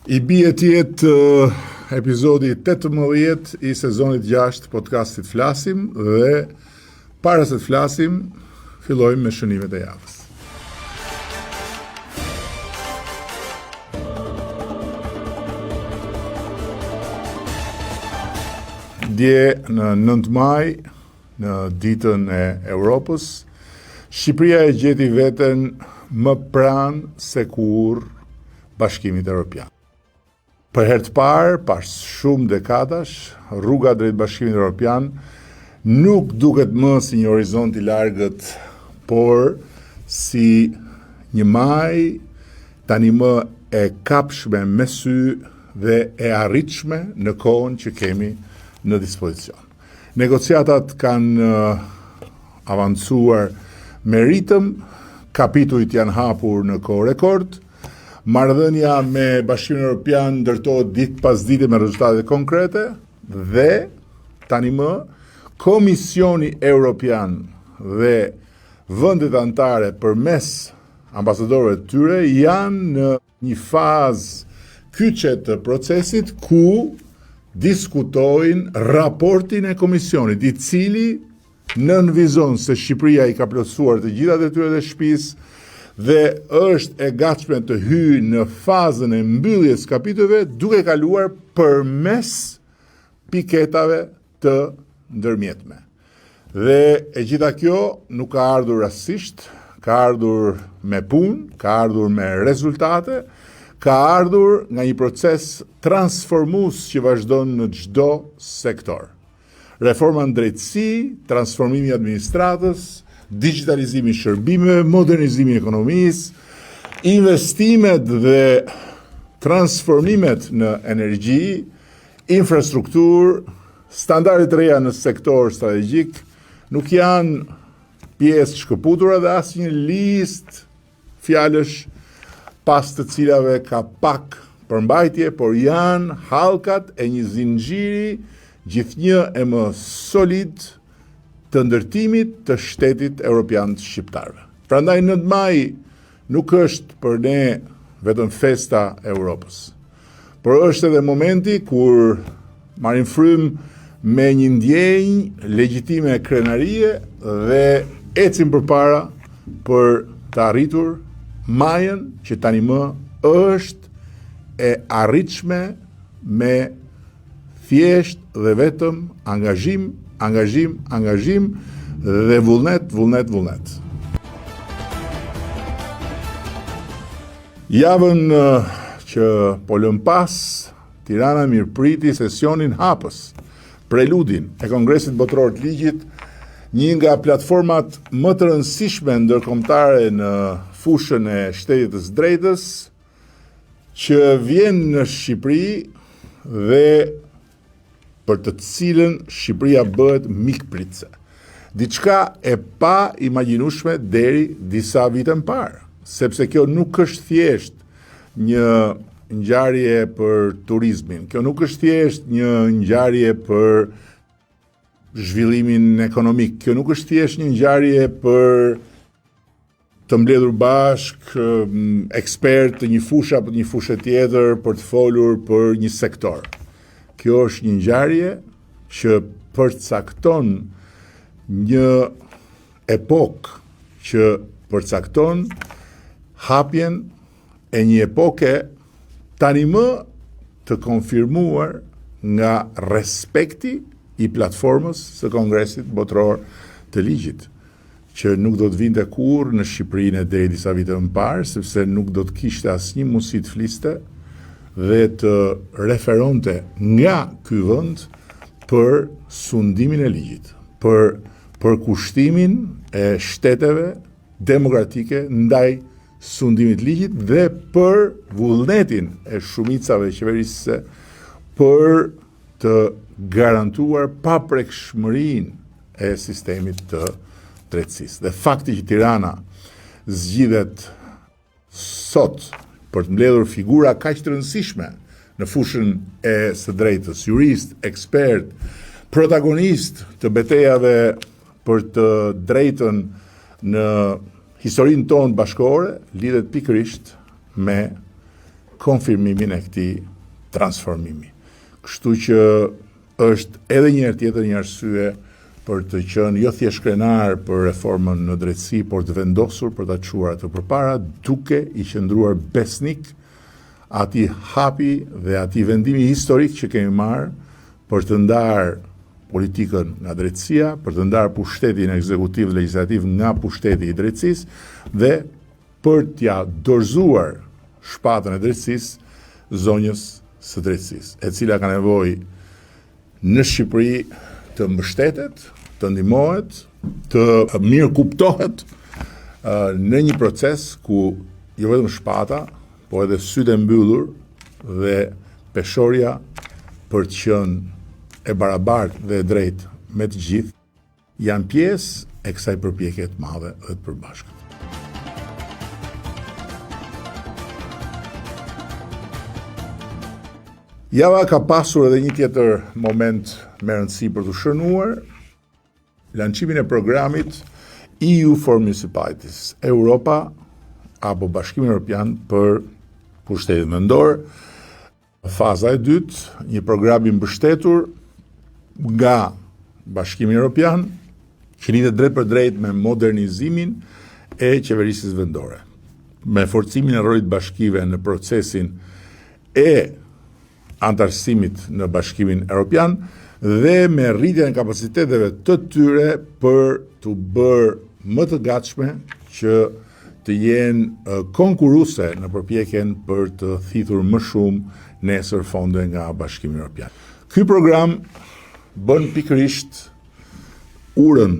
I bie të jetë epizodi 18 i sezonit 6 podcastit Flasim dhe para se të flasim, fillojmë me shënimet e javës. Dje në 9 maj, në ditën e Europës, Shqipëria e gjeti veten më pranë se kur Bashkimit Evropian. Për herë të parë, pas shumë dekadash, rruga drejt Bashkimit Evropian nuk duket më si një horizont i largët, por si një maj tani më e kapshme me sy dhe e arritshme në kohën që kemi në dispozicion. Negociatat kanë avancuar me ritëm, kapitujt janë hapur në kohë rekord, marrëdhënia me Bashkimin Evropian ndërtohet ditë pas dite me rezultate konkrete dhe tani më Komisioni Evropian dhe vendet anëtare përmes ambasadorëve të tyre janë në një fazë kyçe të procesit ku diskutojnë raportin e komisionit, i cili nënvizon se Shqipëria i ka plotësuar të gjitha detyrat e shtëpisë dhe është e gatshme të hyjë në fazën e mbylljes kapitujve duke kaluar përmes piketave të ndërmjetme. Dhe e gjitha kjo nuk ka ardhur rastësisht, ka ardhur me punë, ka ardhur me rezultate, ka ardhur nga një proces transformues që vazhdon në çdo sektor. Reforma në drejtësi, transformimi i administratës, digitalizimi i shërbimeve, modernizimi i ekonomisë, investimet dhe transformimet në energji, infrastrukturë, standardet reja në sektor strategjik, nuk janë pjesë shkëputura dhe asnjë listë fjalësh pas të cilave ka pak përmbajtje, por janë hallkat e një zinxhiri gjithnjë e më solid të ndërtimit të shtetit evropian të shqiptarëve. Prandaj 9 maj nuk është për ne vetëm festa e Europës, por është edhe momenti kur marrim frymë me një ndjenjë legjitime krenarie dhe ecim përpara për të arritur majën që tani më është e arritshme me thjesht dhe vetëm angazhim dhe vullnet. Javën që po lëm pas, Tirana mirëpriti sesionin hapës, preludin e Kongresit Botror të Ligjit, një nga platformat më të rëndësishme ndërkombëtare në fushën e shtetit të drejtës, që vjen në Shqipëri dhe për të cilën Shqipëria bëhet mikpritse. Diçka e pa imagjinueshme deri disa vite më parë, sepse kjo nuk është thjesht një ngjarje për turizmin, kjo nuk është thjesht një ngjarje për zhvillimin ekonomik, kjo nuk është thjesht një ngjarje për të mbledhur bashkë ekspert të një fushë apo një fushë tjetër për të folur për një sektor. Kjo është një ngjarje që përcakton një epokë, që përcakton hapjen e një epoke tani më të konfirmuar nga respekti i platformës së Kongresit Botror të Ligjit, që nuk do të vinte kurrë në Shqipërinë deri disa vite më parë, sepse nuk do të kishte asnjë mundësi të fliste dhe të referonte nga ky vend për sundimin e ligjit, për kushtimin e shteteve demokratike ndaj sundimit ligjit dhe për vullnetin e shumicave qeverisëse për të garantuar paprekshmërinë e sistemit të drejtësisë. Dhe fakti që Tirana zgjidhet sot për të mbledhur figura kaq të rëndësishme në fushën e së drejtës, jurist, ekspert, protagonist të betejave për të drejtën në historinë tonë bashkore, lidhet pikërisht me konfirmimin e këtij transformimi. Kështu që është edhe një herë tjetër një arsye për të qenë jo thjesht krenar për reformën në drejtësi, por të vendosur për ta çuar atë përpara, duke i qëndruar besnik atij hapi dhe atij vendimi historik që kemi marrë për të ndarë politikën nga drejtësia, për të ndarë pushtetin ekzekutiv dhe legjislativ nga pushteti i drejtësisë dhe për t'ja dorëzuar shpatën e drejtësisë zonjës së drejtësisë, e cila ka nevojë në Shqipëri të mbështetet, të ndihmohet, të mirë kuptohet në një proces ku jo vetëm shpata, po edhe sytë e mbyllur dhe peshorja për të qenë e barabartë dhe e drejtë me të gjithë janë pjesë e kësaj përpjekje të madhe dhe të përbashkët. Java ka pasur edhe një tjetër moment me rëndësi për të shënuar, lancimin e programit EU for Municipalities, Europa apo Bashkimi Evropian për pushtetin mendor. Faza e dytë, një program i mbështetur nga Bashkimi Evropian, që lidhet drejt për drejt me modernizimin e qeverisjes vendore, me forcimin e rolit bashkive në procesin e antarësimit në Bashkimin Evropian dhe me rritjen e kapaciteteve të tyre për të bërë më të gatshme që të jenë konkurruese në përpjekjen për të thithur më shumë nesër fonde nga Bashkimi Evropian. Ky program bën pikërisht urën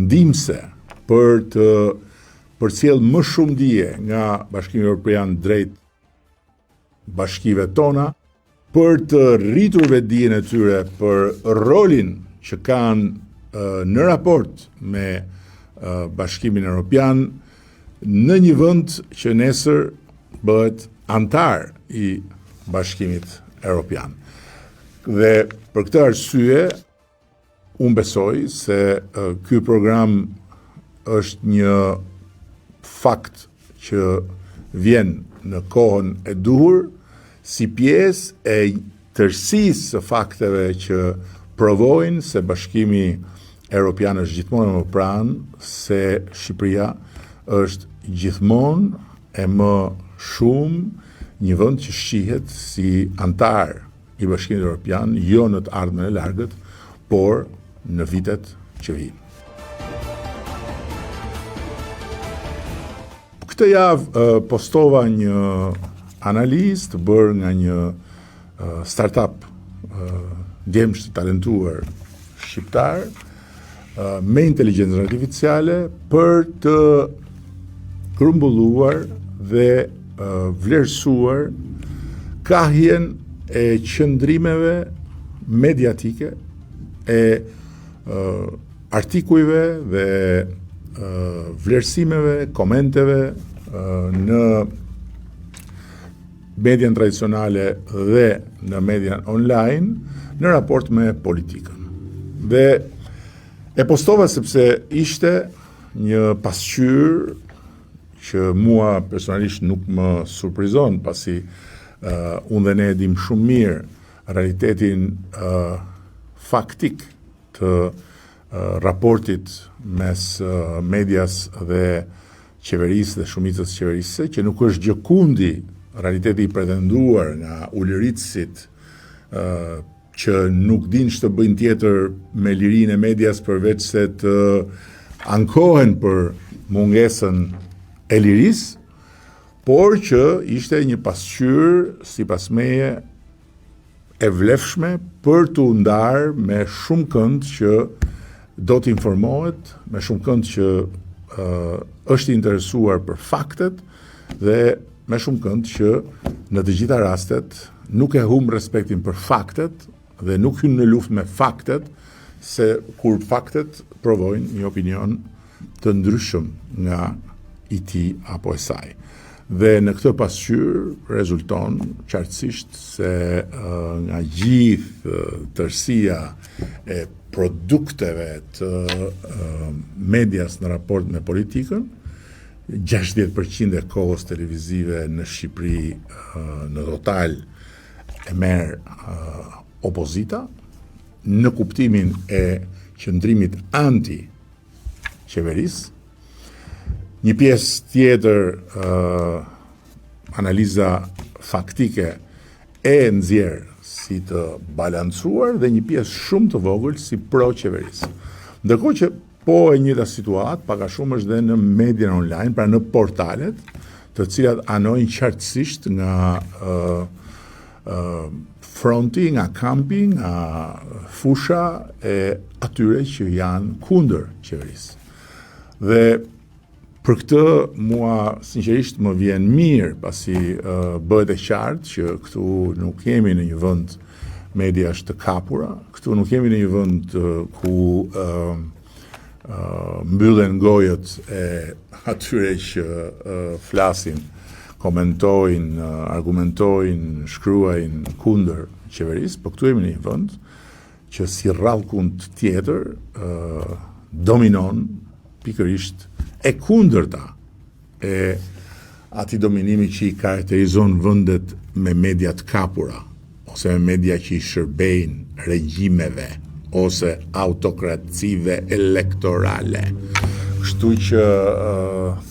ndihmëse për të përcjell më shumë dije nga Bashkimi Evropian drejt bashkive tona, për të rritur vetdijen e tyre për rolin që kanë në raport me Bashkimin Evropian në një vend që nesër bëhet antar i Bashkimit Evropian. Dhe për këtë arsye, unë besoj se ky program është një fakt që vjen në kohën e duhur, si pjesë e tërësisë së fakteve që provojnë se Bashkimi Evropian është gjithmonë më pranë, se Shqipëria është gjithmonë e më shumë një vend që shihet si antar i Bashkimit Evropian, jo në të ardhmen e largët, por në vitet që vijnë. Këtë javë postova një analizë të bërë nga një startup djemsh të talentuar shqiptar me inteligjencën artificiale për të grumbulluar dhe vlerësuar kahjen e qëndrimeve mediatike e artikujve dhe vlerësimeve, komenteve në median tradicionale dhe në median online në raport me politikën. Dhe e postova sepse ishte një pasqyrë që mua personalisht nuk më surprizon, pasi unë dhe ne dim shumë mirë realitetin faktik të raportit mes medias dhe qeverisë dhe shumicës qeverisë, që nuk është gjë kundi realiteti i pretenduar nga ulëritësit që nuk din ç'të bëjnë tjetër me lirinë e medias përveç se të ankohen për mungesën e lirisë, por që ishte një pasqyrë sipas meje e vlefshme për të ndarë me shumë kënd që do të informohet, me shumë kënd që është interesuar për faktet dhe me shumë kënd që në të gjitha rastet nuk e humb respektin për faktet dhe nuk hyn në luftë me faktet, se kur faktet provojnë një opinion të ndryshëm nga i tij apo e saj. Dhe në këtë pasqyrë rezulton qartësisht se nga gjithë tërësia e produkteve të medias në raport me politikën, 60% e kohës televizive në Shqipëri në total e merr opozita, në kuptimin e qëndrimit anti-qeverisë. Një pjesë tjetër analiza faktike e nxjerr si të balancuar dhe një pjesë shumë të vogël si pro-qeverisë. Ndërkohë që po e njëjta situatë pak a shumë është dhe në median online, pra në portalet, të cilat anojnë qartësisht nga fronti, nga kampi, nga fusha e atyre që janë kundër qeverisë. Dhe për këtë mua sinqerisht më vjen mirë pasi bëhet e qartë që këtu nuk jemi në një vend mediash të kapura, këtu nuk jemi në një vend ku mbyllen gojët e atyre që flasin, komentojnë, argumentojnë, shkruajnë kundër qeverisë, por këtu jemi në një vend që si rrallkund tjetër dominon pikërisht e kundërta e atij dominimi që i karakterizon vendet me media të kapura, ose me media që i shërbejnë regjimeve, ose autokracive elektorale. Kështu që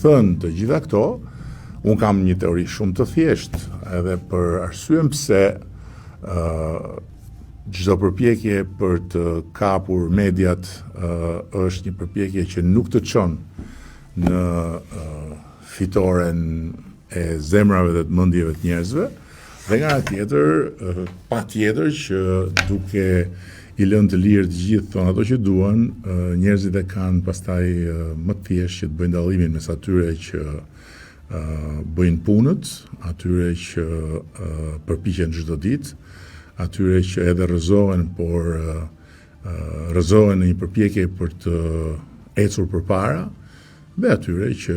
thënë të gjitha këto, unë kam një teori shumë të thjeshtë, edhe për arsyen pse çdo përpjekje për të kapur mediat është një përpjekje që nuk të çon në fitoren e zemrave dhe të mendjeve të njerëzve, dhe nga tjetër, patjetër që duke i lënë të lirë të gjithë thonë ato që duan, njerëzit e kanë pastaj më thjesht që të bëjnë dallimin mes atyre që bëjnë punët, atyre që përpiqen çdo ditë, atyre që edhe rrëzohen, por rrëzohen në një përpjekje për të ecur përpara, dhe atyre që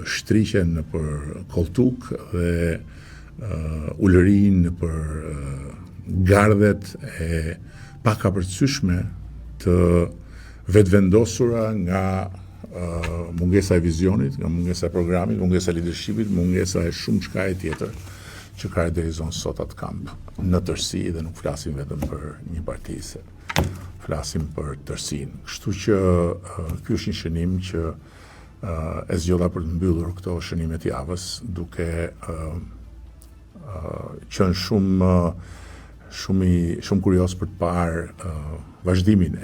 shtriqen nëpër koltuk dhe ulërin nëpër gardhet e pakapërcyeshme të vetvendosura nga mungesa e vizionit, nga mungesa e programit, mungesa e leadershipit, mungesa e shumë çkaje tjetër që karakterizon sot atë kamp në tërësi, dhe nuk flasim vetëm për një parti, se flasim për tërësinë. Kështu që ky është një shënim që e zgjodha për të mbyllur këto shënimet javës, duke qenë shumë kurios për të parë vazhdimin e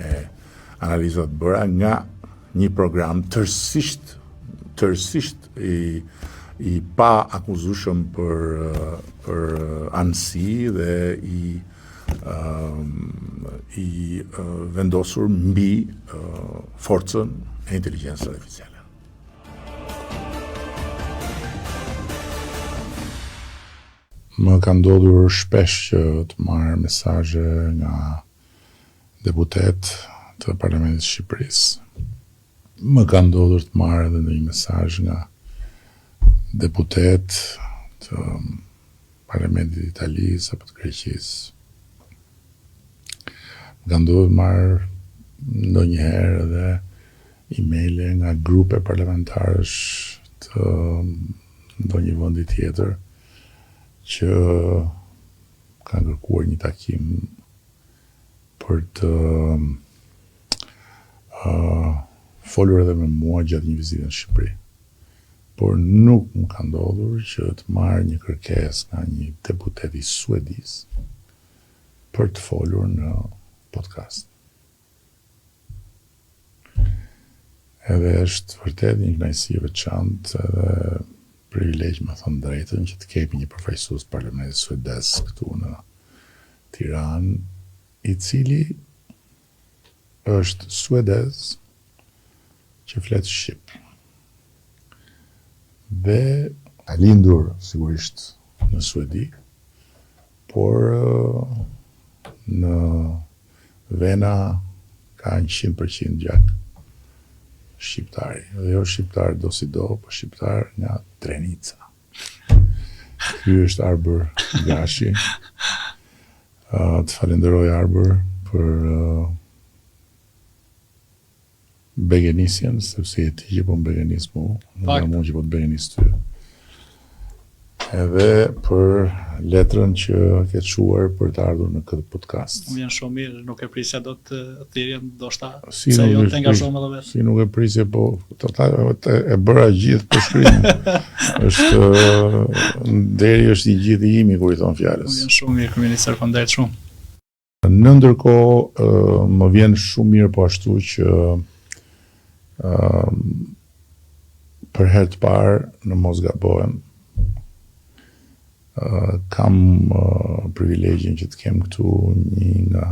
analizave të bëra nga një program tërësisht i pa akuzueshëm për anësi dhe i vendosur mbi forcën e inteligjencës artificiale. Më ka ndodhur shpesh që të marr mesazhe nga deputet të Parlamentit të Shqipërisë. Më ka ndodhur të marr edhe një mesazh nga deputet të Parlamentit të Italisë apo të Greqisë. Më ka ndodhur të marr ndonjëherë edhe emaile nga grupe parlamentarësh të ndonjë vendi tjetër që kanë kërkuar një takim për të folur edhe me mua gjatë një vizite në Shqipëri. Por nuk më ka ndodhur që të marr një kërkesë nga një deputet i suedis për të folur në podcast. Edhe është vërtet një kënaqësi e veçantë edhe privilegj, me thënë drejtën, që të kemi një përfaqësues parlamentit suedez këtu në Tiranë, i cili është suedez që flet shqip. Dhe ka lindur sigurisht në Suedi, por në vena ka 100% gjak shqiptari. Dhe jo shqiptar do si do, po shqiptar nga Trenica. Ky është Arbër Gashi. Të falenderoj Arbër për begenisjen, sepse ti që po begenis mu, nga mu që po të begenis ty. Edhe për letrën që ke çuar për të ardhur në këtë podcast. Më vjen shumë mirë, nuk e prisja dot thirrjen, ndoshta Si se nuk jo e të angazhom edhe vetë. Si nuk e prisje, po e bëra gjithë për shkrimin. Deri është i gjithë i imi kur i thon Më fjalës. vjen shumë mirë, kryeministër, faleminderit shumë. Në ndërkohë, më vjen shumë mirë po ashtu që për herë të parë në mos gabohem, kam privilegjin që të kem këtu një nga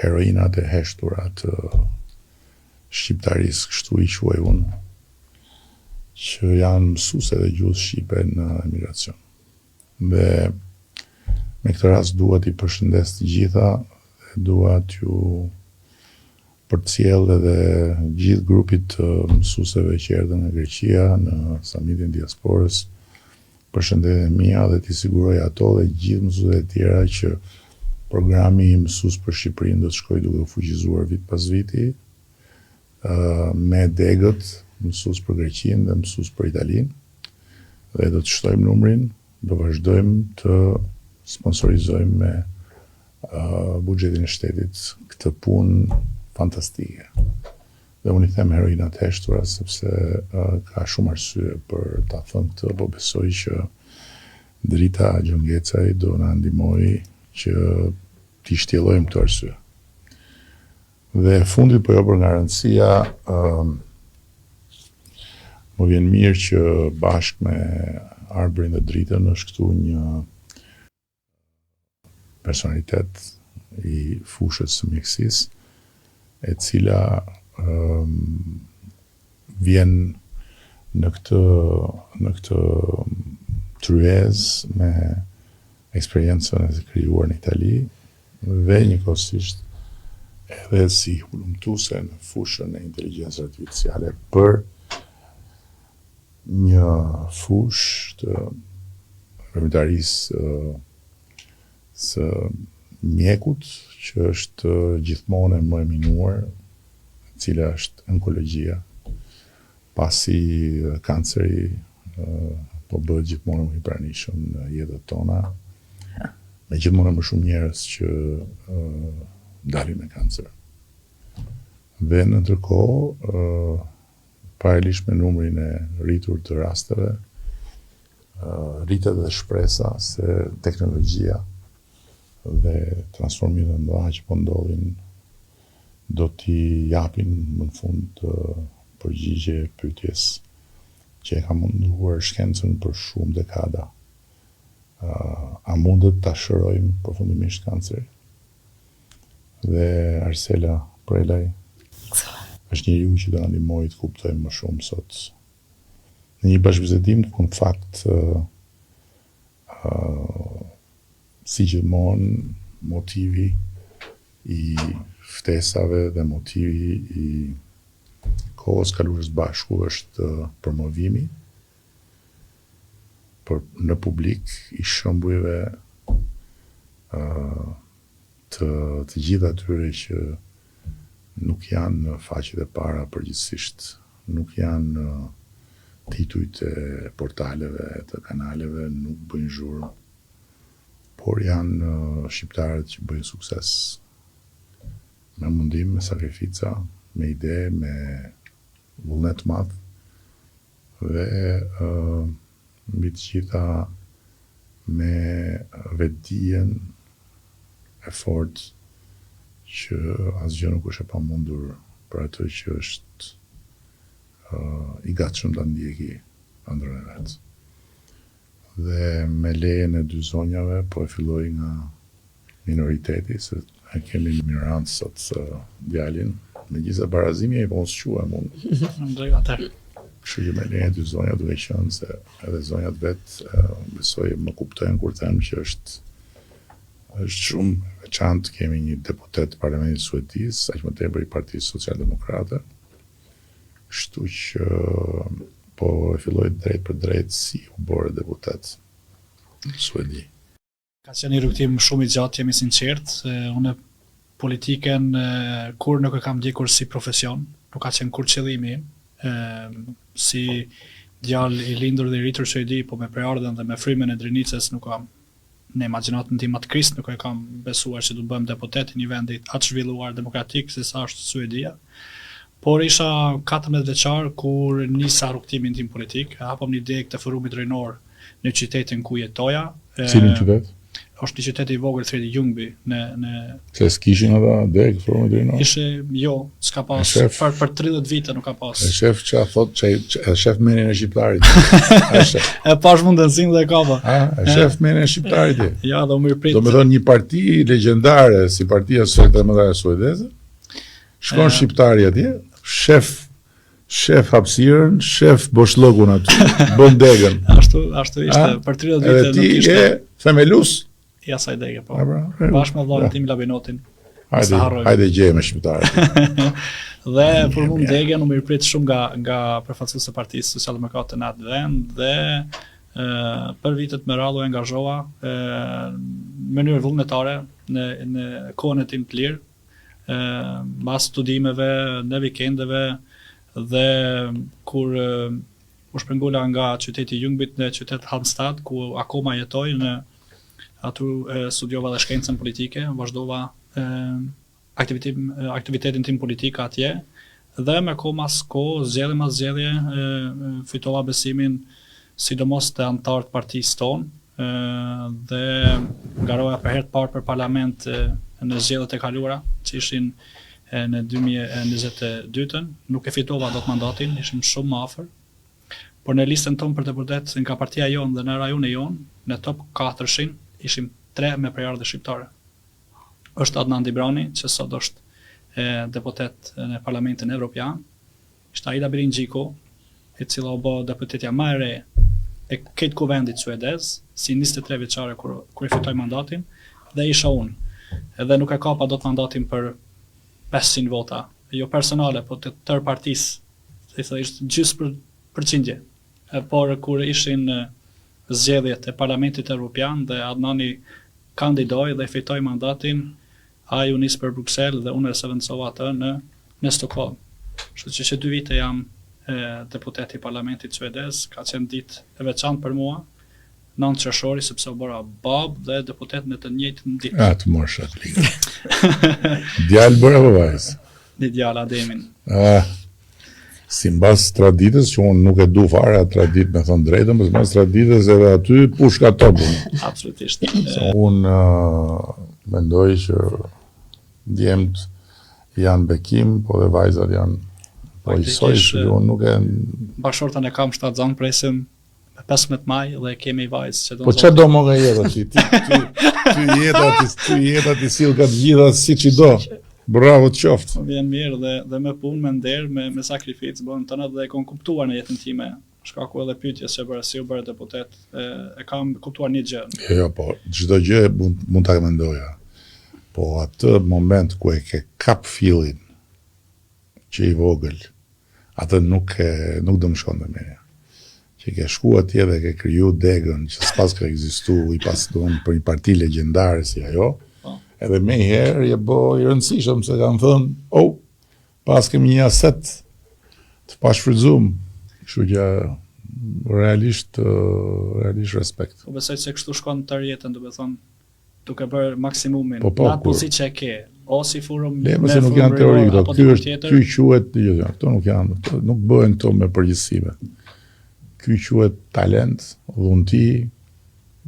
heroinat e heshtura të shqiptarisë, kështu i quaj unë, që janë mësuese dhe gjuhës shqipe në emigracion. Dhe me këtë rast dua t'i përshëndes të gjitha dhe dua t'ju përcjell edhe gjithë grupit të mësuesve që erdhën nga Greqia në samitin diasporës, përshëndetje mia dhe t'i siguroj ato dhe gjithë mësuesit e tjera që programi i mësues për Shqipërinë do të shkojë duke u fuqizuar vit pas viti, me degët, mësues për Greqinë dhe mësues për Italinë, dhe do të shtojmë numrin, do vazhdojmë të sponsorizojmë me buxhetin e shtetit këtë punë fantastike. Dhe unë i them heroinat heshtura sepse ka shumë arsye për ta thënë këtë, po besoj që Drita Gjongecaj do na ndihmojë që t'i shtjellojmë këtë arsye. Dhe fundit, po jo për nga rëndësia, më vjen mirë që bashkë me Arbërin dhe Dritën është këtu një personalitet i fushës së mjekësisë, e cila vjen në këtë tryez me eksperiencën e krijuar në Itali dhe njëkohësisht edhe si hulumtuese në fushën e inteligjencës artificiale për një fushë të veprimtarisë së mjekut, që është gjithmonë e më e minuar, e cila është onkologjia, pasi kanceri po bëhet gjithmonë më i pranishëm në jetët tona, me gjithmonë më shumë njerëz që dalin me kancer. Dhe në ndërkohë, paralelisht me numrin e rritur të rasteve, rritet dhe shpresa se teknologjia dhe transformimet e mëdha që po ndodhin do t'i japin më në fund përgjigje pyetjes që e ka munduar shkencën për shumë dekada. A mundet ta shërojmë përfundimisht kancerin? Dhe Arsela Prelaj është njeriu që do na ndihmojë të kuptojmë më shumë sot. Në një bashkëbisedim ku në fakt si gjithmonë motivi i ftesave dhe motivi i kohës kaluar së bashku është promovimi në publik i shembujve të gjithë atyre që nuk janë në faqet e para përgjithsisht, nuk janë në titujt e portaleve, të kanaleve, nuk bëjnë zhurmë, por janë shqiptarët që bëjnë sukses me mundim, me sakrifica, me ide, me vullnet madh dhe mbi të gjitha me vetdijen e fortë që asgjë nuk është e pamundur për atë që është i gatshëm ta ndjeki ëndrrën e vet. Dhe me lejen e dy zonjave, po e filloj nga minoriteti, se e kemi minorancë sot djalin, megjithëse barazimi ai po mos quhem unë. Kështu që me lejen e dy zonja duke qenë se edhe zonjat vet besoj më kuptojnë kur them që është shumë veçantë, kemi një deputet të Parlamentit Suedis, aq më tepër i Partisë Socialdemokrate. Kështu që po e filloj drejt për drejt si u bore deputet në Suedi. Ka qenë një rrugtim shumë i gjatë, jemi sinqert, se unë Politiken kur nuk e kam ndjekur si profesion, nuk ka qenë kur qëllimi im, si djalë i lindur dhe i rritur Suedi, po me preardhjen dhe me frymën e Drinicës nuk kam në imagjinatën tim atë Krist nuk e kam besuar se do bëhem deputet i një vendi aq zhvilluar demokratik si sa është Suedia. Por isha 14 vjeçar kur nisa rrugtimin tim politik, hapëm një deg të forumit rinor në qytetin ku jetoja. Cilin qytet? Është një qytet i vogël Threndi Ljungby në Se s'kishin ata deg forumit rinor? Ishte s'ka pas për 30 vite nuk ka pas. E shef që a thot që e shef menin e shqiptarit. E pash mundësin dhe kapa. E shef menin e shqiptarit. Ja, do më prit. Do me thonë një parti legjendare si Partia Socialdemokrate Suedeze, shkon shqiptari atje, shef hapësirën, shef boshllokun aty, bën degën. Ashtu ishte për 30 vite nuk ishte. Edhe ti je themelus. Ja sa i dege, po. Bashkë me vllajën tim Labinotin. Hajde gjej me shqiptarët. Dhe për mund degen u mirëprit shumë nga përfaqësues e Partisë Socialdemokrate në atë vend dhe për vitet me radhë u angazhova në mënyrë vullnetare në kohën e tim të lirë, pas studimeve, në vikendeve dhe kur u shpërngula nga qyteti Ljungbyt në qytet Halmstad ku akoma jetoj atu studiova dhe shkencën politike, vazhdova aktivitetin tim politik atje dhe me komas kohë, zgjedhje mas zgjedhje, fitova besimin sidomos të antarët partisë tonë dhe ngarova për herë të parë për parlament në zgjedhjet e kaluara, që ishin në 2022-ën, nuk e fitova dot mandatin, ishim shumë më afër. Por në listën tonë për deputet nga partia jonë dhe në rajonin jonë, në top 400 ishim 3 me prejardhje shqiptare. Është Adnan Dibrani, që sot është deputet në Parlamentin Evropian, ishte Aida Biringjiko, e cila u bë deputetja më e re e këtë kuvendit suedez, si 23 vjeçare kur e fitoi mandatin, dhe isha unë. Edhe nuk e kapa dot mandatin për 500 vota, jo personale, po të tërë partisë, ishte gjysmë përqindje. Por kur ishin zgjedhjet e Parlamentit Evropian dhe Adnani kandidoi dhe fitoi mandatin, ai u nis për Bruksel dhe unë e vendsova atë në Stockholm. Kështu që 2 vite jam deputet i Parlamentit suedez, ka qenë ditë e veçantë për mua, 9 qershori sepse u bëra bab dhe deputet në të njëjtën ditë. Të morsh atë ligë. Djalë bëra apo vajzë? Një djalë Ademin. Si mbas traditës, që unë nuk e du fare atë tradit me thënë drejtën, për mbas traditës edhe aty pushka topën. Absolutisht. Unë mendoj që djemt janë bekim, po dhe vajzat janë po isoj që unë nuk e... Bashortën e kam 7 zanë presim 15 maj dhe kemi vajzë. Po që do më nga jetë aty? Ty jetë aty silë ka të gjitha si që do. Bravo të qoftë. Vjen mirë dhe me punë, me nder, me sakrificë, bën tënë dhe e kam kuptuar në jetën time. Shkaku edhe pyetjes që bëra si u bëra deputet, e kam kuptuar një gjë. Jo, po, çdo gjë mund ta mendoja. Po atë moment ku e ke kap fillin që i vogël, atë nuk do më shkon të mirë. Që ke shku atje dhe ke kriju degën që s'pas ka ekzistu i pas doon për një parti legjendare si ajo. Edhe me herë je bo i rëndësishëm se kanë thënë, pas kemi një aset të pashfrytzuar, kështu që realisht respekt. Po besoj se kështu shkon të jetën, do të thonë, duke bërë maksimumin, në atë pozitë që e ke, o si forum, se nuk janë teori këto, ky quhet, këto nuk janë, nuk bëhen këto me përgjithësime. Ky quhet talent, dhunti,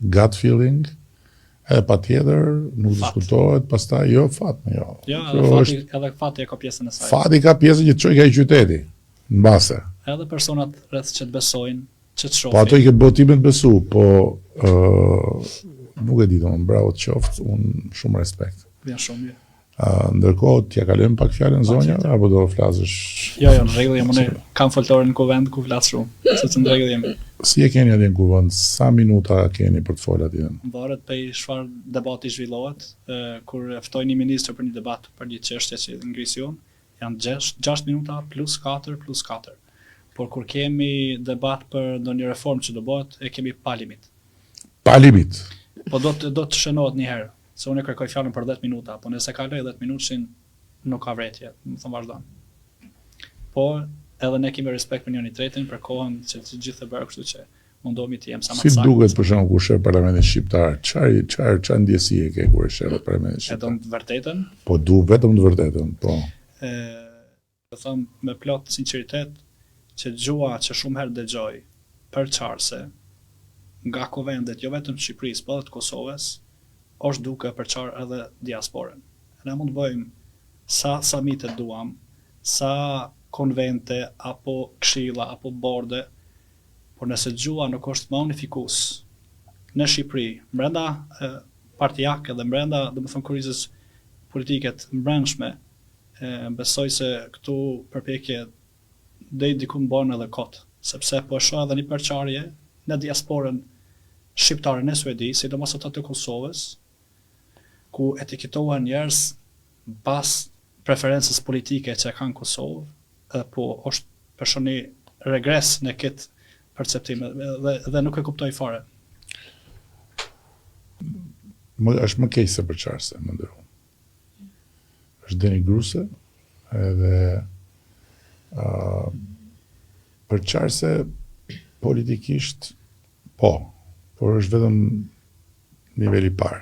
gut feeling. Edhe pa tjetër, nuk diskutohet, pastaj jo fat, jo. Jo, edhe fati e ka pjesën e saj. Fati ka pjesën që të qoj ka i qyteti, në base. Edhe personat rreth që të besojnë, që të shohin. Po ato i ke botimin të besu, po nuk e di domosdoshmë, bravo të qoftë, unë shumë respekt. Vjen shumë mirë. Ndërkohë, t'ja kalojmë pak fjalën zonja, apo do flasësh? Jo, në rregull jam, unë kam foltorën në kuvend ku flas shumë, sepse në rregull jam. Si e keni atje në kuvend? Sa minuta keni për të folur atje? Varet prej çfarë debati zhvillohet, kur ftoj një ministër për një debat për një çështje që ngrision, janë 6 minuta plus 4 plus 4. Por kur kemi debat për ndonjë reformë që do bëhet, e kemi pa limit. Pa limit. Po do të shënohet një herë. se unë e kërkoj fjalën për 10 minuta, po nëse kaloj 10 minutashin nuk ka vretje, më thon vazhdon. Po edhe ne kemi respekt për njëri tjetrin për kohën që të gjithë e bërë, kështu që mundohemi të jem sa më Si saktë. duket për shembull kur shef Parlamentin shqiptar, çfarë ndjesi e ke kur shef Parlamentin E shqiptar? do të vërtetën, Po du vetëm të vërtetën, po. do them me plot sinqeritet që gjua që shumë herë dëgjoj për çarse nga kuvendet, jo vetëm të Shqipërisë, po edhe të Kosovës, është duke përçar edhe diasporën. Ne mund të bëjmë sa samitet duam, sa konvente apo këshilla apo borde, por nëse gjua nuk është më unifikues në Shqipëri, brenda partijake dhe brenda, domethënë kurizës politike të brendshme, besoj se këtu përpjekje deri diku bën edhe kot, sepse po e shoh edhe një përçarje në diasporën shqiptare në Suedi, sidomos ata të Kosovës, ku etiketohen njerëz pas preferencës politike që kanë Kosovë, po është për një regres në këtë perceptim dhe nuk e kuptoj fare. Është më keq se për çarse, më ndërru. Është denigruese edhe për çarse politikisht po, por është vetëm niveli i parë.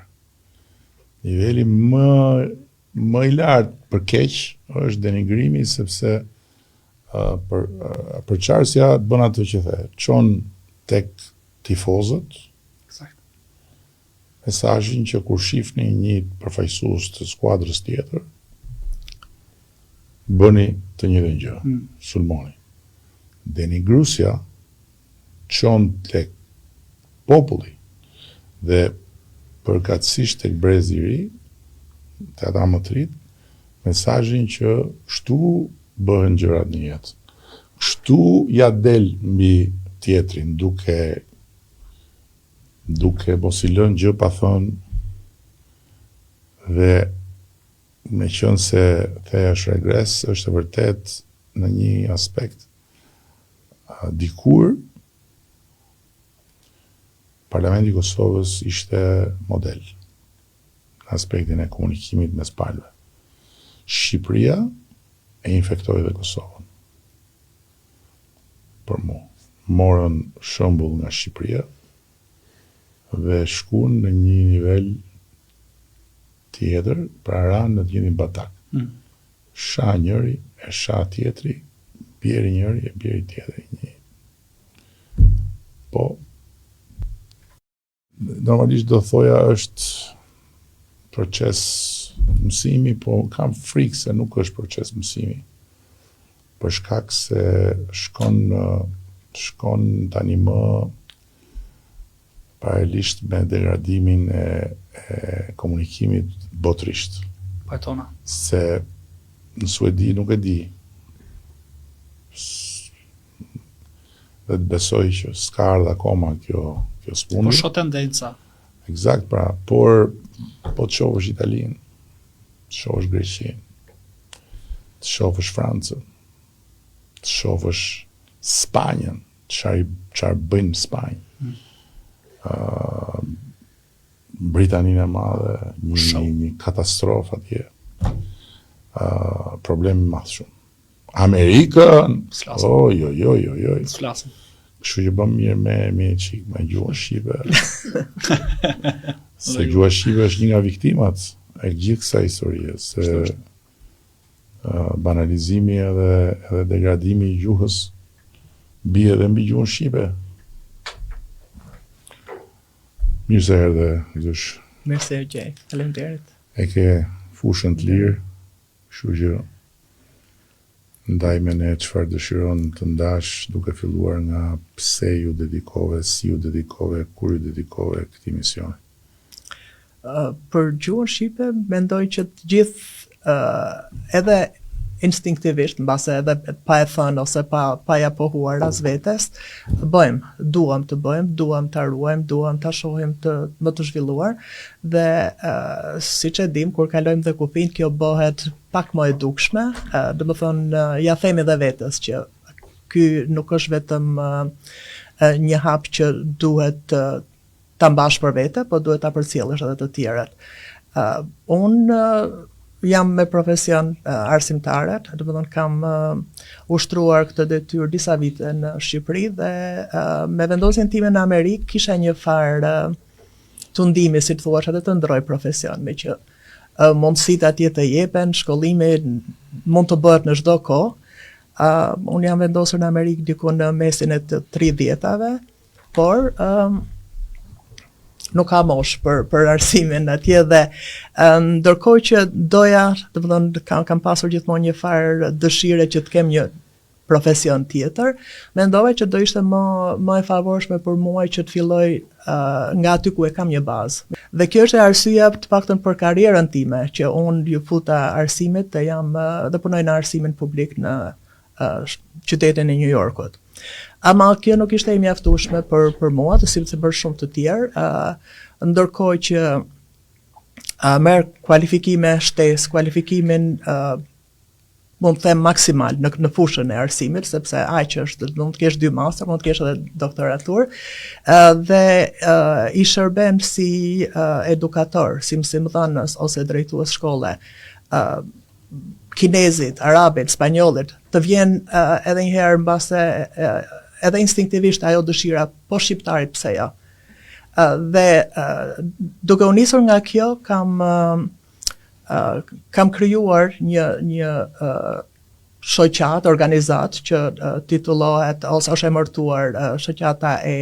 Niveli më i lartë për keq është denigrimi, sepse përçarsja bën atë që the, çon tek tifozët mesazhin që kur shihni një përfaqësues të skuadrës tjetër, bëni të njëjtën gjë, sulmoni. Denigruesja çon tek populli dhe përkatësisht tek brezi i ri, te ata më të rinj, mesazhin që kështu bëhen gjërat në jetë. Kështu ja del mbi tjetrin, duke mos i lënë gjë pa thënë, dhe me qënë se theja është regres, është e vërtet në një aspekt dikur Parlamenti i Kosovës ishte model në aspektin e komunikimit mes palëve. Shqipëria e infektoi dhe Kosovën. Për mua, morën shembull nga Shqipëria dhe shkuan në një nivel tjetër, pra ranë në të njëjtin batak. Sha njëri, e sha tjetri, bjeri njëri, e bjeri tjetri. Po, normalisht do thoja është proces mësimi, po kam frikë se nuk është proces mësimi. Për shkak se shkon tani më paralelisht me degradimin e komunikimit botërisht. Pajtona. Se në Suedi nuk e di. Dhe të besoj që s'ka ardhur akoma kjo smundje. Po shoh tendenca. Eksakt, pra, por po të shohësh Italinë, të shohësh Greqinë, të shohësh Francën, të shohësh Spanjën, çfarë bëjnë në Spanjë. Britaninë e Madhe, një katastrofë atje. Problemi madh shumë. Amerikën, ojoj. S'flasim. Kështu që bëm mirë me çik me gjuhën shqipe. Se gjuha shqipe është një nga viktimat e gjithë kësaj historie, se banalizimi edhe degradimi i gjuhës bie edhe mbi gjuhën shqipe. Mirë se erdhe, Gjush. Mirë se gjej. Faleminderit. E ke fushën të lirë, kështu që ndaj me ne çfarë dëshiron të ndash, duke filluar nga pse ju dedikove, si ju dedikove, kur ju dedikove këtij misioni. Për gjuhën shqipe mendoj që të gjithë edhe instinktivisht, mbase edhe pa e thënë ose pa ja pohuar as vetes, duam të ta ruajmë, duam ta shohim më të zhvilluar, dhe siç e dim, kur kalojmë dhe kufin, kjo bëhet pak më e dukshme, domethënë ja themi dhe vetes që ky nuk është vetëm një hap që duhet ta mbash për vete, po duhet ta përcjellësh edhe të tjerët. Unë jam me profesion arsimtare, do të thonë kam ushtruar këtë detyrë disa vite në Shqipëri dhe me vendosjen time në Amerikë kisha një farë tundimi, si të thuash, edhe të ndroj profesion, me që mundësit atje të jepen, shkollimi mund të bëhet në çdo kohë. Unë jam vendosur në Amerikë diku në mesin e të 30-tave, por nuk ka mosh për arsimin atje dhe ndërkohë që doja, do të thonë kam pasur gjithmonë një farë dëshire që të kem një profesion tjetër, mendova që do ishte më e favorshme për mua që të filloj nga aty ku e kam një bazë. Dhe kjo është arsyeja të paktën për karrierën time, që unë ju futa arsimit dhe punoj në arsimin publik në qytetin e New Yorkut. Ama kjo nuk ishte e mjaftueshme për mua, si për shumë të tjerë, ndërkohë që merr kualifikime shtesë, kualifikimin mund të them maksimal në fushën e arsimit, sepse aq është, mund të kesh 2 master, mund të kesh edhe doktoratur, dhe i shërben si edukator, si mësimdhënës ose drejtues shkolle, kinezit, arabit, spanjollit, të vjen edhe një herë mbase edhe instinktivisht ajo dëshira, po shqiptarit pse jo. Dhe duke u nisur nga kjo kam krijuar një shoqat, organizat që titullohet ose është emërtuar shoqata e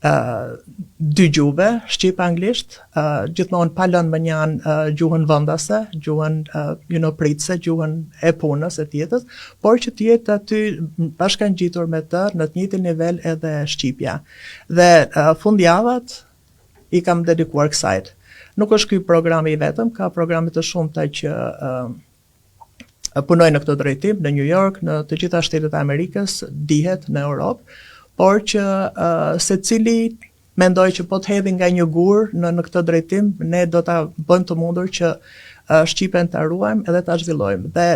dy gjuhëve, shqip anglisht, gjithmonë pa lënë mënjan gjuhën vendase, gjuhën pritse, gjuhën e punës e tjetës, por që të jetë aty bashkangjitur me të në të njëjtin nivel edhe shqipja. Dhe fundjavat i kam dedikuar kësaj. Nuk është ky programi i vetëm, ka programe të shumta që punojnë në këtë drejtim, në New York, në të gjitha shtetet e Amerikës, dihet në Europë, por që secili mendoj që po të hedhin nga një gur në këtë drejtim, ne do ta bëjmë të mundur që shqipen ta ruajmë edhe ta zhvillojmë. Dhe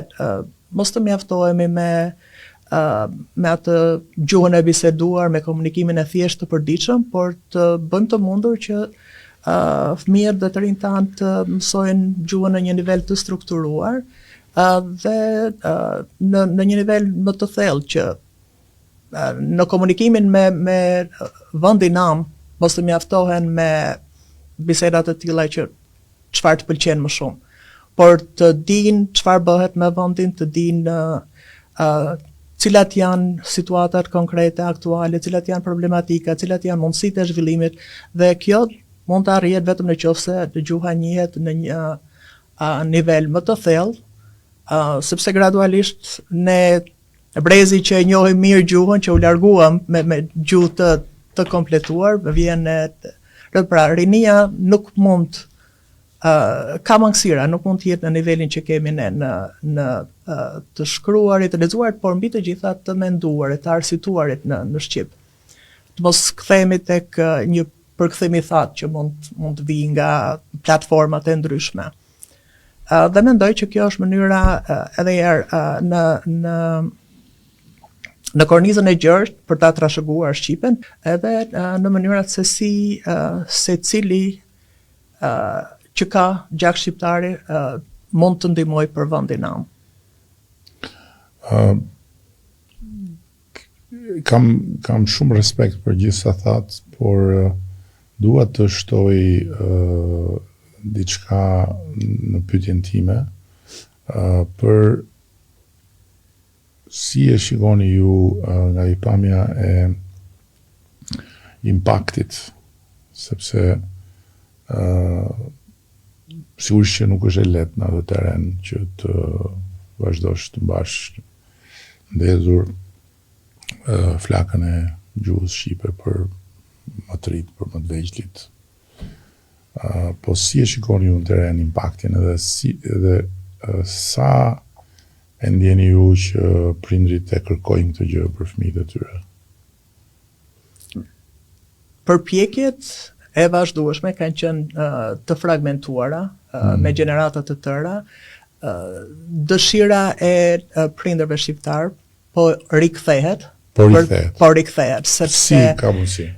mos të mjaftohemi me atë gjuhën e biseduar, me komunikimin e thjeshtë të përditshëm, por të bëjmë të mundur që fëmijët dhe të rinjtë tanë të mësojnë gjuhën në një nivel të strukturuar dhe në një nivel më të thellë që në komunikimin me vendin nam, mos të mjaftohen me bisedat të tilla që çfarë të pëlqen më shumë, por të dinë çfarë bëhet me vendin, të dinë cilat janë situatat konkrete, aktuale, cilat janë problematika, cilat janë mundësitë e zhvillimit, dhe kjo mund të arrihet vetëm nëse gjuha njihet në një nivel më të thellë, sepse gradualisht ne brezi që e njohim mirë gjuhën, që u larguam me gjuhë të kompletuar, vjen pra rinia nuk mund ka mangësira, nuk mund të jetë në nivelin që kemi ne në të shkruarit, të lexuarit, por mbi të gjitha të menduarit, të arsituarit në shqip. Të mos kthehemi tek një përkthim i thatë që mund të vijë nga platformat e ndryshme. Dhe mendoj që kjo është mënyra edhe herë në kornizën e gjerë për ta trashëguar shqipen, edhe në mënyrat se si secili që ka gjak shqiptari mund të ndihmoj për vendin nam. Kam shumë respekt për gjithë sa thatë, por dua të shtoj diçka në pyetjen time për si e shikoni ju nga i pamja e impaktit, sepse sigurisht që nuk është e lehtë në atë teren që të vazhdosh të mbash ndezur flakën e gjuhës shqipe për më të rritë, për më të vegjëlit. Po si e shikoni ju në teren impaktin edhe sa e ndjeni ju që prindrit e kërkojnë këtë gjë për fëmijët e tyre? Përpjekjet e vazhdueshme kanë qenë të fragmentuara me gjenerata të tëra. Dëshira e prindërve shqiptar po rikthehet Por i kthehet. Rikthehet, sepse Si ka mundësi?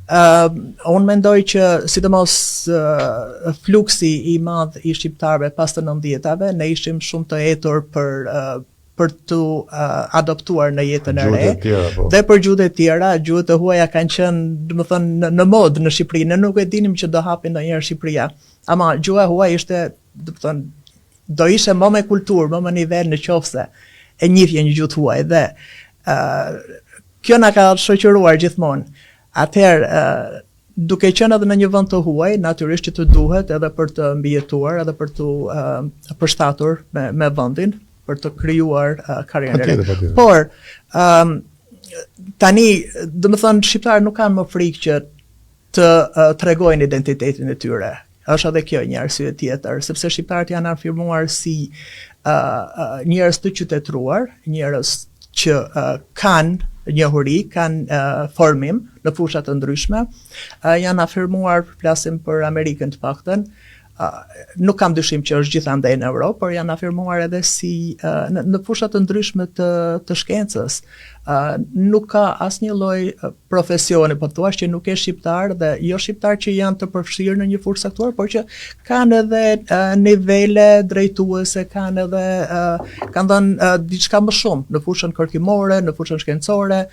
Unë mendoj që sidomos fluksi i madh i shqiptarëve pas të 90-tave, ne ishim shumë të etur për të adoptuar në jetën e re. Gjuhët e tjera, po. Dhe për gjuhët e tjera, gjuhët e huaja kanë qenë, domethënë, në modë në Shqipëri. Ne nuk e dinim që do hapin ndonjëherë Shqipëria. Ama gjuha huaj ishte, domethënë, do ishte më me kulturë, më nivel në qofse e njihje një gjuhë huaj dhe kjo na ka shoqëruar gjithmonë. Atëherë, duke qenë edhe në një vend të huaj, natyrisht që të duhet edhe për të mbijetuar, edhe për të përshtatur me vendin, për të krijuar karrierën e re. Por tani, domethënë, shqiptarët nuk kanë më frikë që të tregojnë identitetin e tyre. Është edhe kjo një arsye tjetër, sepse shqiptarët janë afirmuar si njerëz të qytetruar, njerëz që kanë njohuri, kanë formim në fusha të ndryshme, janë afirmuar, flasim për Amerikën të paktën, nuk kam dyshim që është gjithandej në Europë, por janë afirmuar edhe si në fusha të ndryshme të shkencës. Nuk ka asnjë lloj profesioni, po thua që nuk e shqiptar dhe jo shqiptar që janë të përfshirë në një fushë saktuar, por që kanë edhe nivele drejtuese, kanë dhënë diçka më shumë në fushën kërkimore, në fushën shkencore,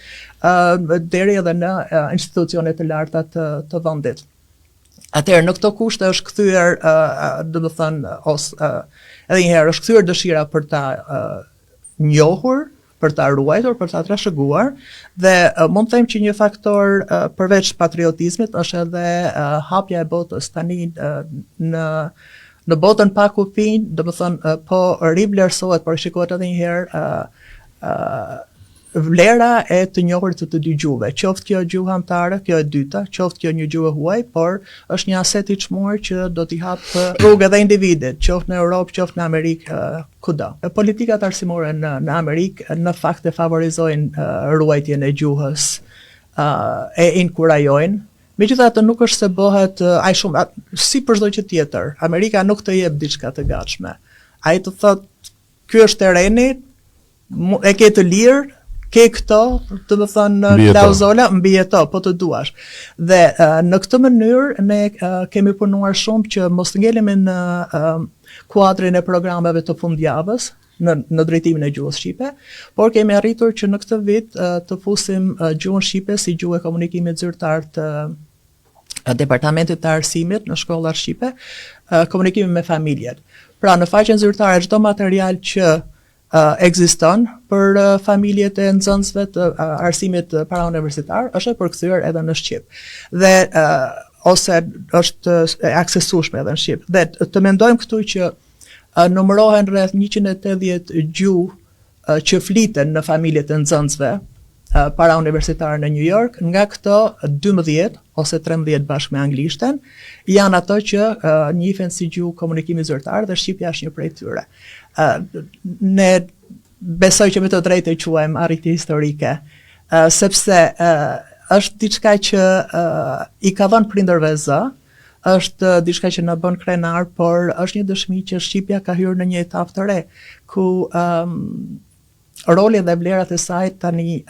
deri edhe në institucione të larta të vendit. Atëherë, në këto kushte është kthyer, domethënë, edhe një herë është kthyer dëshira për ta njohur, për ta ruajtur, për ta trashëguar, dhe mund të them që një faktor përveç patriotizmit është edhe hapja e botës tani në botën pa kufij, domethënë po rivlerësohet, por shikohet edhe një herë vlera e të njohurit të dy gjuhëve, qoftë kjo gjuhë anëtare, kjo e dyta, qoftë kjo një gjuhë huaj, por është një aset i çmuar që do t'i hap rrugë edhe individit, qoftë në Europë, qoftë në Amerikë, kudo. Politikat arsimore në Amerikë në fakt e favorizojnë ruajtjen e gjuhës, e inkurajojnë. Megjithatë nuk është se bëhet aq shumë si për çdo gjë tjetër. Amerika nuk të jep diçka të gatshme. Ai të thotë, ky është terreni, e ke të lirë, ke këto, të më thënë, klauzola, mbijeto, po të duash. Dhe në këtë mënyrë, ne kemi punuar shumë që mos të ngelemi në kuadrin e programeve të fundjavës, në drejtimin e gjuhës shqipe, por kemi arritur që në këtë vit të fusim gjuhën shqipe si gjuhë e komunikimit zyrtar të Departamentit të Arsimit në shkollat shqipe, komunikimi me familjet. Pra, në faqen zyrtare çdo material që ekziston për familjet e nxënësve të arsimit parauniversitar është e përkthyer edhe në shqip. Dhe ose është e aksesueshme edhe në shqip. Dhe të mendojmë këtu që numërohen rreth 180 gjuhë që fliten në familjet e nxënësve parauniversitar në New York, nga këto 12 ose 13 bashkë me anglishten janë ato që njihen si gjuhë komunikimi zyrtar dhe shqipja është një prej tyre. Ne besoj që me të drejtë e quajmë arritje historike, sepse është diçka që i ka dhënë prindërve zë, është diçka që na bën krenar, por është një dëshmi që shqipja ka hyrë në një etapë të re, ku roli dhe vlerat e saj tani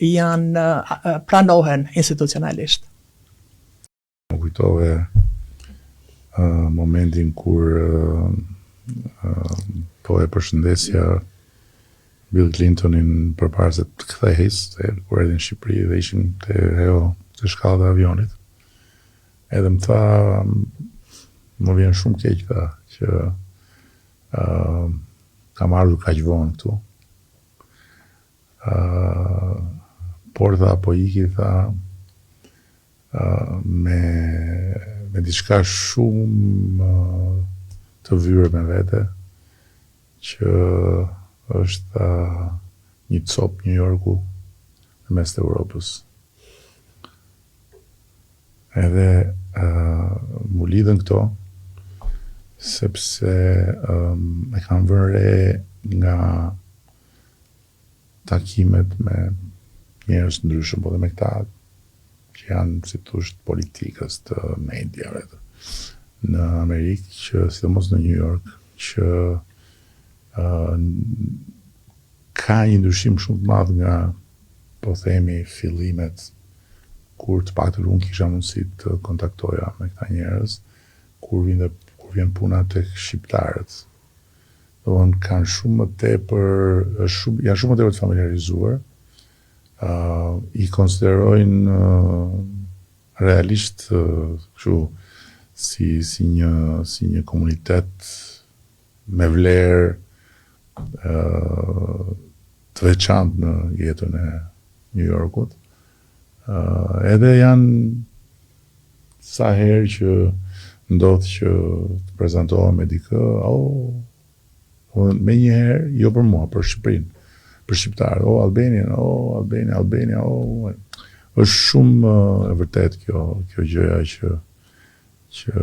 janë pranohen institucionalisht. Më kujtove momentin kur po e përshëndesja Bill Clintonin përpara se të kthehej, kur erdhi në Shqipëri dhe ishim te ajo te shkallët e avionit. Edhe më tha, më vjen shumë keq tha që kam ardhur kaq vonë këtu. Por tha, po iki tha me diçka shumë të vyrë me vete, që është një cop New Yorku në mes të Europës. Edhe mu lidhen këto, sepse e kam vënë re nga takimet me njerëz të ndryshëm, po dhe me këta që janë, si thosh, politikës të mediave në Amerikë, që sidomos në New York, që ka një ndryshim shumë të madh nga po themi fillimet kur të paktën unë kisha mundësi të kontaktoja me këta njerëz, kur vjen puna tek shqiptarët. Doon kanë shumë më tepër, janë shumë më tepër të familiarizuar, i konsiderojnë realisht kështu si një komunitet me vlerë të veçantë në jetën e New Yorkut. Edhe janë sa herë që ndodh që të prezentohem me dikë, me një herë, jo për mua, për Shqipërinë, për shqiptarë, Albania, është shumë e vërtet kjo gjëja që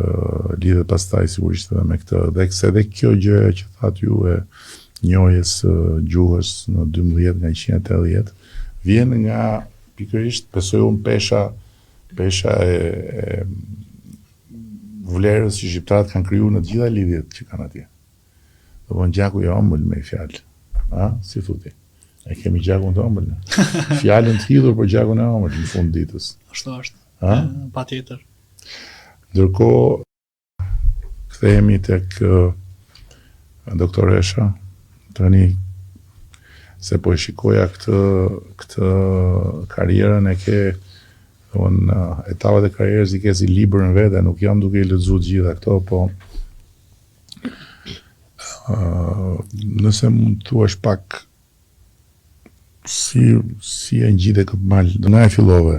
lidhet pastaj sigurisht edhe me këtë, dhe kjo gjëja që thatë ju e njohjes gjuhës në 12 nga 180, vjen nga pikërisht, besoj unë, pesha e vlerës që shqiptarët kanë kriju në të gjitha lidhjet që kanë atje. Do von gjaku i ëmbël me fjalë. Si thuti? E kemi gjakun të ëmbël. Fjalën të hidhur për gjakun e ëmbël në fund ditës. Ashtu është. Patjetër. Ndërkohë kthehemi tek doktoresha, tani se po e shikoja këtë karrierën e ke, etapat e karrierës i ke si libër në vete, nuk jam duke i lexuar gjitha këto, po nëse mund të thuash pak si e ngjitë këtë mal, do nga e fillove?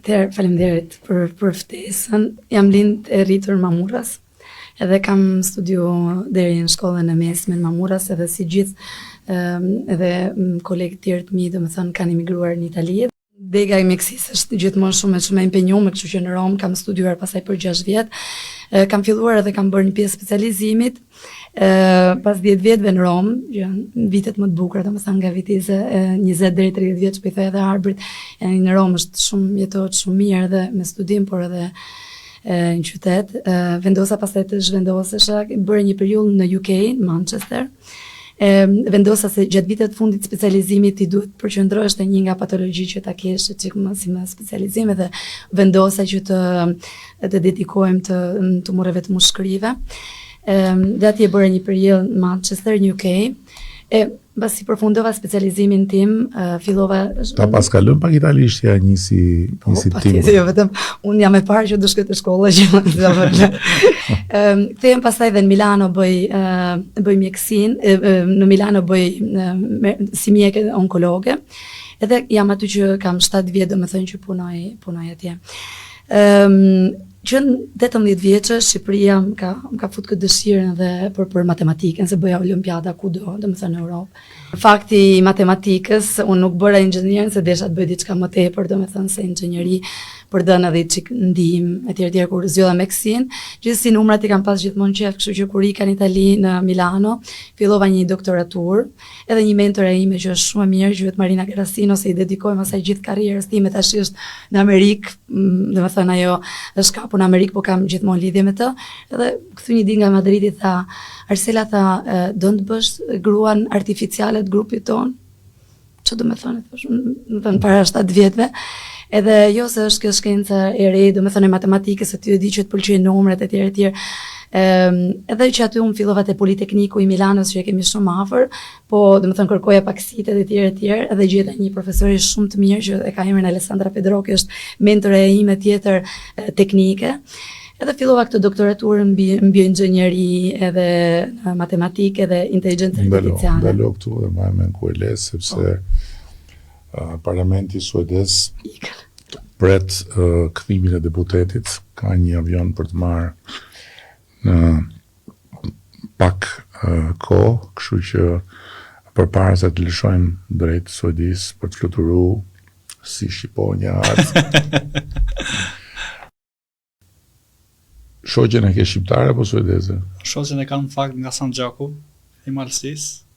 Atëherë, faleminderit për ftesën. Jam lind e rritur në Mamuras, edhe kam studiu deri në shkollën e mesme në Mamuras, edhe si gjithë edhe kolegët tjerë të mi, domethënë kanë emigruar në Itali. Dega e Meksikës është gjithmonë shumë e impenjuar, kështu që në Rom kam studiuar pasaj për 6 vjet. Kam filluar edhe kam bërë një pjesë specializimit. Pas 10 vjetëve në Rom, vitet më të bukura, domethënë nga viti 20 deri 30 vjeç, po i thoj edhe arbrit, në Rom është jetohet shumë mirë edhe me studim, por edhe në qytet. Vendosa pastaj të zhvendosesha, bëra një periudhë në UK, në Manchester. Vendosa se gjatë vitet fundit specializimit ti duhet përqendrohesh te një nga patologji që ta kesh çik më si më specializim, dhe vendosa që të dedikohem të tumoreve të mushkërive. Dhe atje bëra një periudhë në Manchester, në UK. Pasi përfundova specializimin tim, fillova... Ta pas ka lënë pak italisht ja njësi tim. Jo, vetëm unë jam e parë që do shkoj te shkolla që kthehem pastaj dhe në Milano bëj mjekësinë, në Milano bëj si mjeke onkologe. Edhe jam aty që kam 7 vjet, domethënë që punoj atje. Që në 18 vjeçë Shqipëria ka fut këtë dëshirën dhe për matematikën, se bëja olimpiada kudo, domethënë në Europë. Fakti i matematikës, unë nuk bëra inxhinierën se desha të bëj diçka më tepër, domethënë se inxhinieri për dhënë edhe çik ndihmë etj kur zgjodha mjekësinë. Gjithsesi numrat i kam pas gjithmonë qef, kështu që kur ika në Itali, në Milano, fillova një doktoraturë, edhe një mentore ime që është shumë e mirë, quhet Marina Gerasino, se i dedikojmë asaj gjithë karrierës time, tash është në Amerikë, domethënë ajo është kapu në Amerikë, po kam gjithmonë lidhje me të. Edhe kthy një ditë nga Madridi tha, Arsela tha, do të bësh gruan artificiale të grupit ton? Ço do të thonë, thash, do të para 7 vjetëve. Edhe jo se është kjo shkenca e re, domethënë e matematikës, se ty e di që të pëlqejnë numrat etj. Edhe që aty unë fillova te Politekniku i Milanos, që e kemi shumë afër, po domethënë kërkoja paksitet etj, edhe gjeta një profesori shumë të mirë që e ka emrin Alessandra Pedroki, është mentore e ime tjetër teknike. Edhe fillova këtë doktoraturë në bioinxhinieri, edhe matematikë dhe inteligjencë artificiale. Ndalo këtu dhe më ku e le, sepse Parlamenti suedez pret kthimin e deputetit, ka një avion për të marrë në pak kohë, kështu që përpara se të lëshojmë drejt Suedis për të fluturuar si Shqiponja atë. Shoqen e ke shqiptare apo suedeze? Shoqen e kam në fakt nga Sanxhaku, i Malësisë.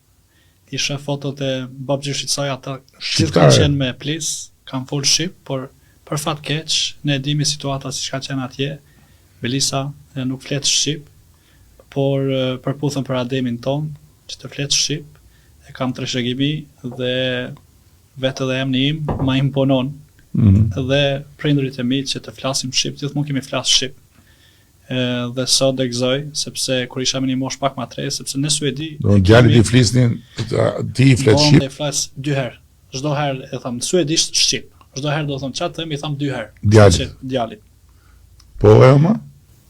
I shef fotot e babgjë shqiptare, ata gjithë kanë qenë me plis, kanë full shqip, por për fat keq, ne dimi situata si ka qenë atje, Belisa nuk flet shqip, por përputhen për ademin ton, që të flet shqip, e kam treshëgimi dhe vetë edhe emri im ma imponon. Dhe prindërit e mi që të flasim shqip, gjithmonë kemi flas shqip. Dhe sot e gëzoj, sepse kur isha me një mosh pak ma tre, sepse në Suedi... Do djalit i flisnin, ti i flet shqip? Dhe i flas 2 herë. Çdo herë e tham suedisht shqip. Çdo herë do them çfarë them, i tham 2 herë. Djalit. Po e ma?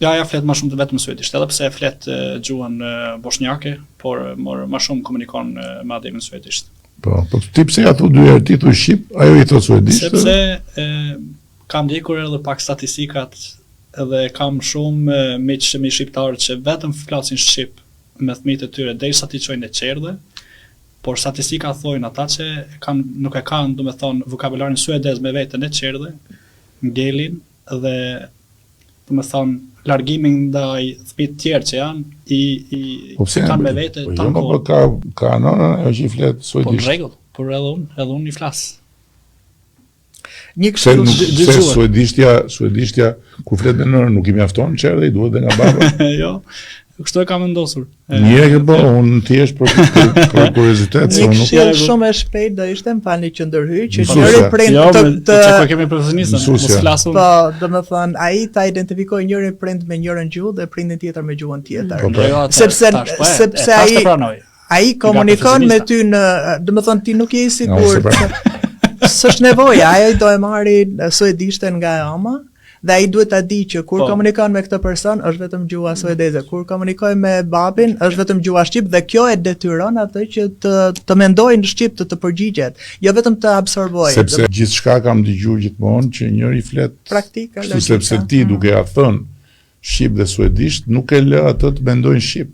Ja flet më shumë të vetëm suedisht, edhe pse flet gjuhën bosnjake, por më shumë komunikon me Ademin suedisht. Po ti pse ja thu 2 herë, ti thu shqip, ajo i thot suedisht? Sepse kam ndjekur edhe pak statistikat edhe kam shumë miq shqiptarë që vetëm flasin shqip me fëmijët e tyre derisa ti çojnë në qerdhe, por statistikat thojnë ata që nuk e kanë, domethënë, vokabularin suedez me vete në qerdhe, ngelin dhe domethënë largimin ndaj fëmijët tjerë që janë kanë me vete tanko. Po ka nëna ajo që i flet suedisht. Po në rregull, por edhe unë i flas. Një kështu suedishtja kur flet me nënën nuk i mjafton çerdhe, i duhet edhe nga baba. Jo. Kështu e kam vendosur. Një po, unë thjesht për kuriozitet. Një këshill shumë e shpejt do ishte, më falni që ndërhyj, që njëri prind të kemi profesionistën, mos flasun. Po, domethënë ai ta identifikoj njëri prind me njërin gjuhë dhe prindin tjetër me gjuhën tjetër. Sepse ai komunikon me ty në, domethënë ti nuk je i sigurt. S'është nevoja, ai do e marri suedishten nga e ama. Dhe ai duhet ta di që kur komunikon me këtë person është vetëm gjuha suedeze, kur komunikoj me babin është vetëm gjuha shqip dhe kjo e detyron atë që të mendojë në shqip, të përgjigjet, jo vetëm të absorbojë. Sepse gjithçka kam dëgjuar gjithmonë që njëri flet praktika, sepse ti duke ia thënë shqip dhe suedisht nuk e lë atë të mendojnë shqip.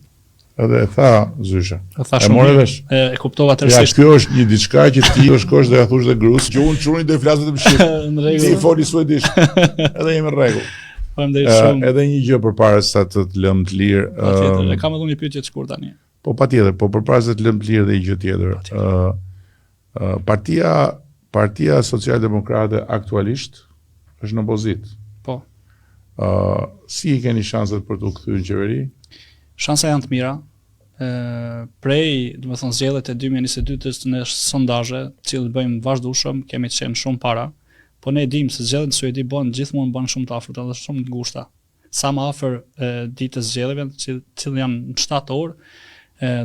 Edhe e tha Zysha. E morë vesh. E kuptova tërësisht. Ja, kjo është një diçka që ti do shkosh dhe ja thosh dhe grus, gjuhën çuni do të flas vetëm shqip. Në rregull. Ti foli suedisht. Edhe jemi në rregull. Faleminderit shumë. Edhe një gjë përpara se të lëm të lirë. Patjetër, e kam edhe një pyetje të shkurtër tani. Po patjetër, po përpara se të lëm të lirë dhe një gjë tjetër. Partia Socialdemokrate aktualisht është në opozit. Po. Si i keni shanset për të kthyer në qeveri? Shansa janë të mira. Prej, domethënë, zgjedhjet e 2022-s në sondazhe, të cilët bëjmë vazhdueshëm, kemi qenë shumë para, po ne dimë se zgjedhjet në Suedi gjithmonë shumë të afërta dhe shumë të ngushta. Sa më afër ditës zgjedhjeve, që janë në 7 orë,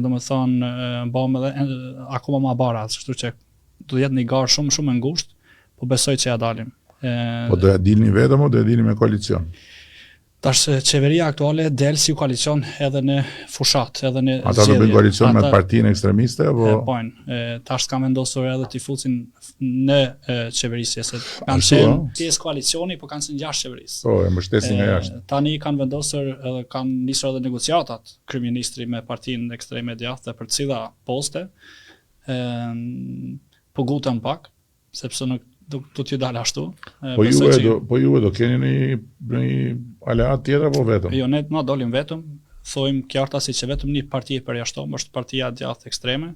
domethënë, bëhem edhe akoma më bara, kështu që do jetë një garë shumë e ngushtë, po besoj që ja dalim. Po do ja dilni vetëm o do ja dilni me koalicion? Tash qeveria aktuale del si koalicion edhe në fushat, edhe në zgjedhje. Ata do bëjnë koalicion me partinë ekstremiste apo? Po, tash s'kam vendosur edhe t'i fusin në qeverisje, se kanë qenë pjesë koalicioni, po kanë qenë jashtë qeverisë. Po, e mbështesin nga jashtë. Tani kanë vendosur edhe kanë nisur edhe negociatat kryeministri me partinë ekstreme djathtë dhe për cila poste. Po gutën pak, sepse nuk do t'ju dalë ashtu. Po ju do keni një aleat tjetër apo vetëm? Jo, ne dolim vetëm, thojmë qartasi që vetëm një parti e përjashton, është partia djathtë ekstreme,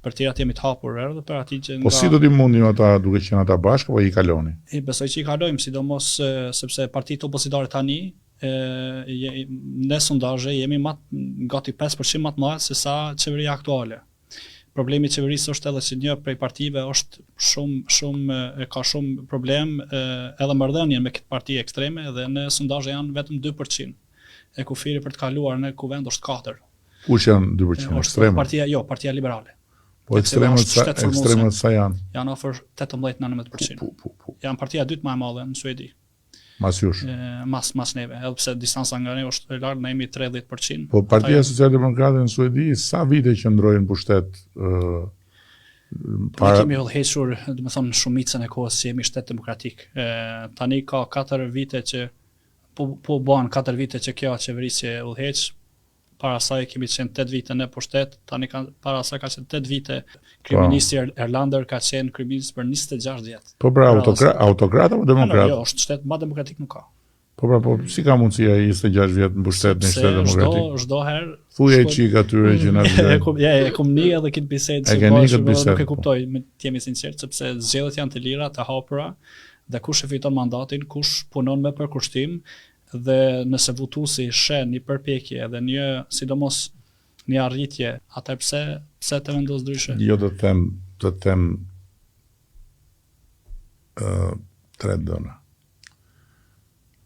për tjerat jemi të hapur edhe për atij që Po si do t'i mundin ata duke qenë ata bashkë apo i kaloni? Besoj që i kalojmë, sidomos sepse partitë opozitare tani në sondazhe jemi gati 5% më të madh se sa qeveria aktuale. Problemi i qeverisë është edhe që një prej partive është ka shumë problem edhe marrëdhënie me këtë parti ekstreme dhe në sondazhe janë vetëm 2%. E kufiri për të kaluar në kuvend është 4. Kush janë 2% ekstreme? Partia liberale. Po ekstremët sa janë? Janë afër 18-19%. Janë partia e dytë më e madhe në Suedi. Mas jush? Mas neve, edhe pse distanca nga ne është e lartë, ne jemi 30%. Po Partia Socialdemokrate në Suedi sa vite që ndrojnë pushtet? Ne kemi udhëhequr, domethënë, shumicën e kohës që jemi shtet demokratik. Tani ka 4 vite që po bën 4 vite që kjo qeverisje udhëheq. Para saj kemi qenë 8 vite në pushtet, tani para saj ka qenë 8 vite. Kryeministri Erlander ka qenë kryeminist për 26 vjet. Po pra, autokrat apo demokrat? Jo, është shtet më demokratik nuk ka. Po si ka mundësia 26 vjet në pushtet në shtet demokratik? Çdo herë thuaj çik atyre që na vjen. E kam një edhe këtë bisedë, nuk e kuptoj, të jemi sinqert, sepse zgjedhjet janë të lira, të hapura, dhe kush e fiton mandatin, kush punon me përkushtim, dhe nëse votuesi shen një përpjekje dhe sidomos një arritje, atëherë pse të vendos ndryshe? Jo, të them tre dhëna.